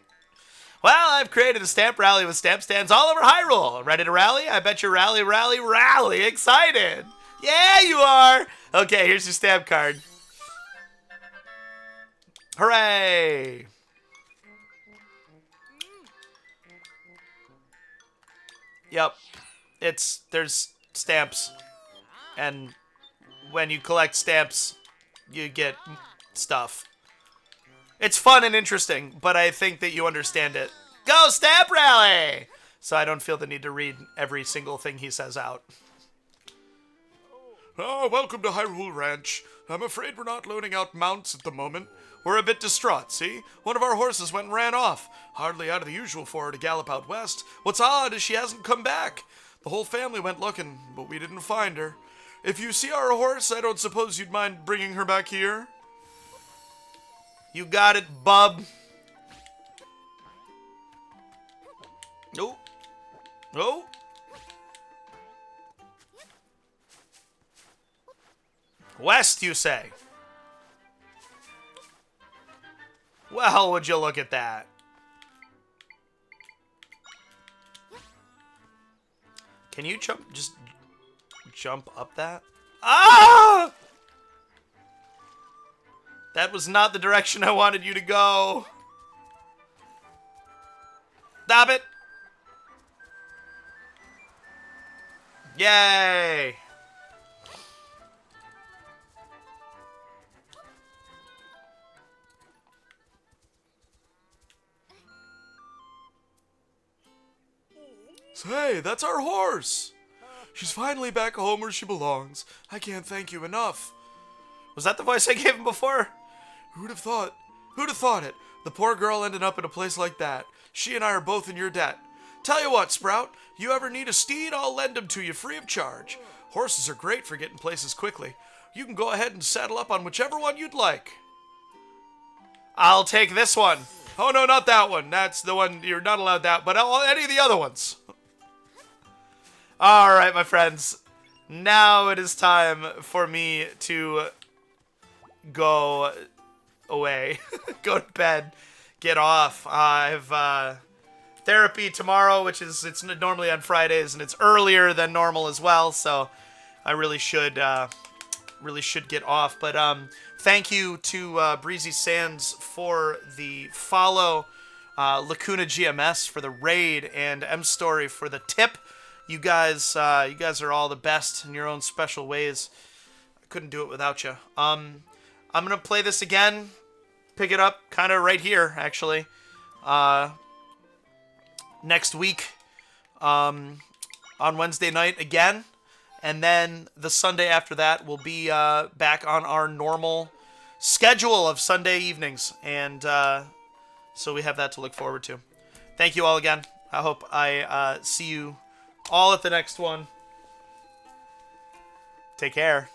Well, I've created a stamp rally with stamp stands all over Hyrule. Ready to rally? I bet you're rally excited. Yeah, you are. Okay, here's your stamp card. Hooray! Yep. There's stamps. And when you collect stamps, you get stuff. It's fun and interesting, but I think that you understand it. Go Stamp Rally! So I don't feel the need to read every single thing he says out. Oh, welcome to Hyrule Ranch. I'm afraid we're not loaning out mounts at the moment. We're a bit distraught, see? One of our horses went and ran off. Hardly out of the usual for her to gallop out west. What's odd is she hasn't come back. The whole family went looking, but we didn't find her. If you see our horse, I don't suppose you'd mind bringing her back here? You got it, bub. No. No. West, you say? Well, would you look at that? Can you just jump up that? Ah! That was not the direction I wanted you to go. Stop it. Yay. Hey, that's our horse. She's finally back home where she belongs. I can't thank you enough. Was that the voice I gave him before? Who'd have thought? Who'd have thought it? The poor girl ended up in a place like that. She and I are both in your debt. Tell you what, Sprout, you ever need a steed, I'll lend him to you free of charge. Horses are great for getting places quickly. You can go ahead and saddle up on whichever one you'd like. I'll take this one. Oh, no, not that one. That's the one, you're not allowed that, but any of the other ones. All right, my friends. Now it is time for me to go away. Go to bed. Get off. I have therapy tomorrow, it's normally on Fridays, and it's earlier than normal as well, so I really should get off. But thank you to Breezy Sands for the follow, Lacuna GMS for the raid, and M Story for the tip. You guys are all the best in your own special ways. I couldn't do it without you. I'm gonna play this again, pick it up kind of right here, actually, next week, on Wednesday night again, and then the Sunday after that we'll be back on our normal schedule of Sunday evenings, and so we have that to look forward to. Thank you all again. I hope I see you all at the next one. Take care.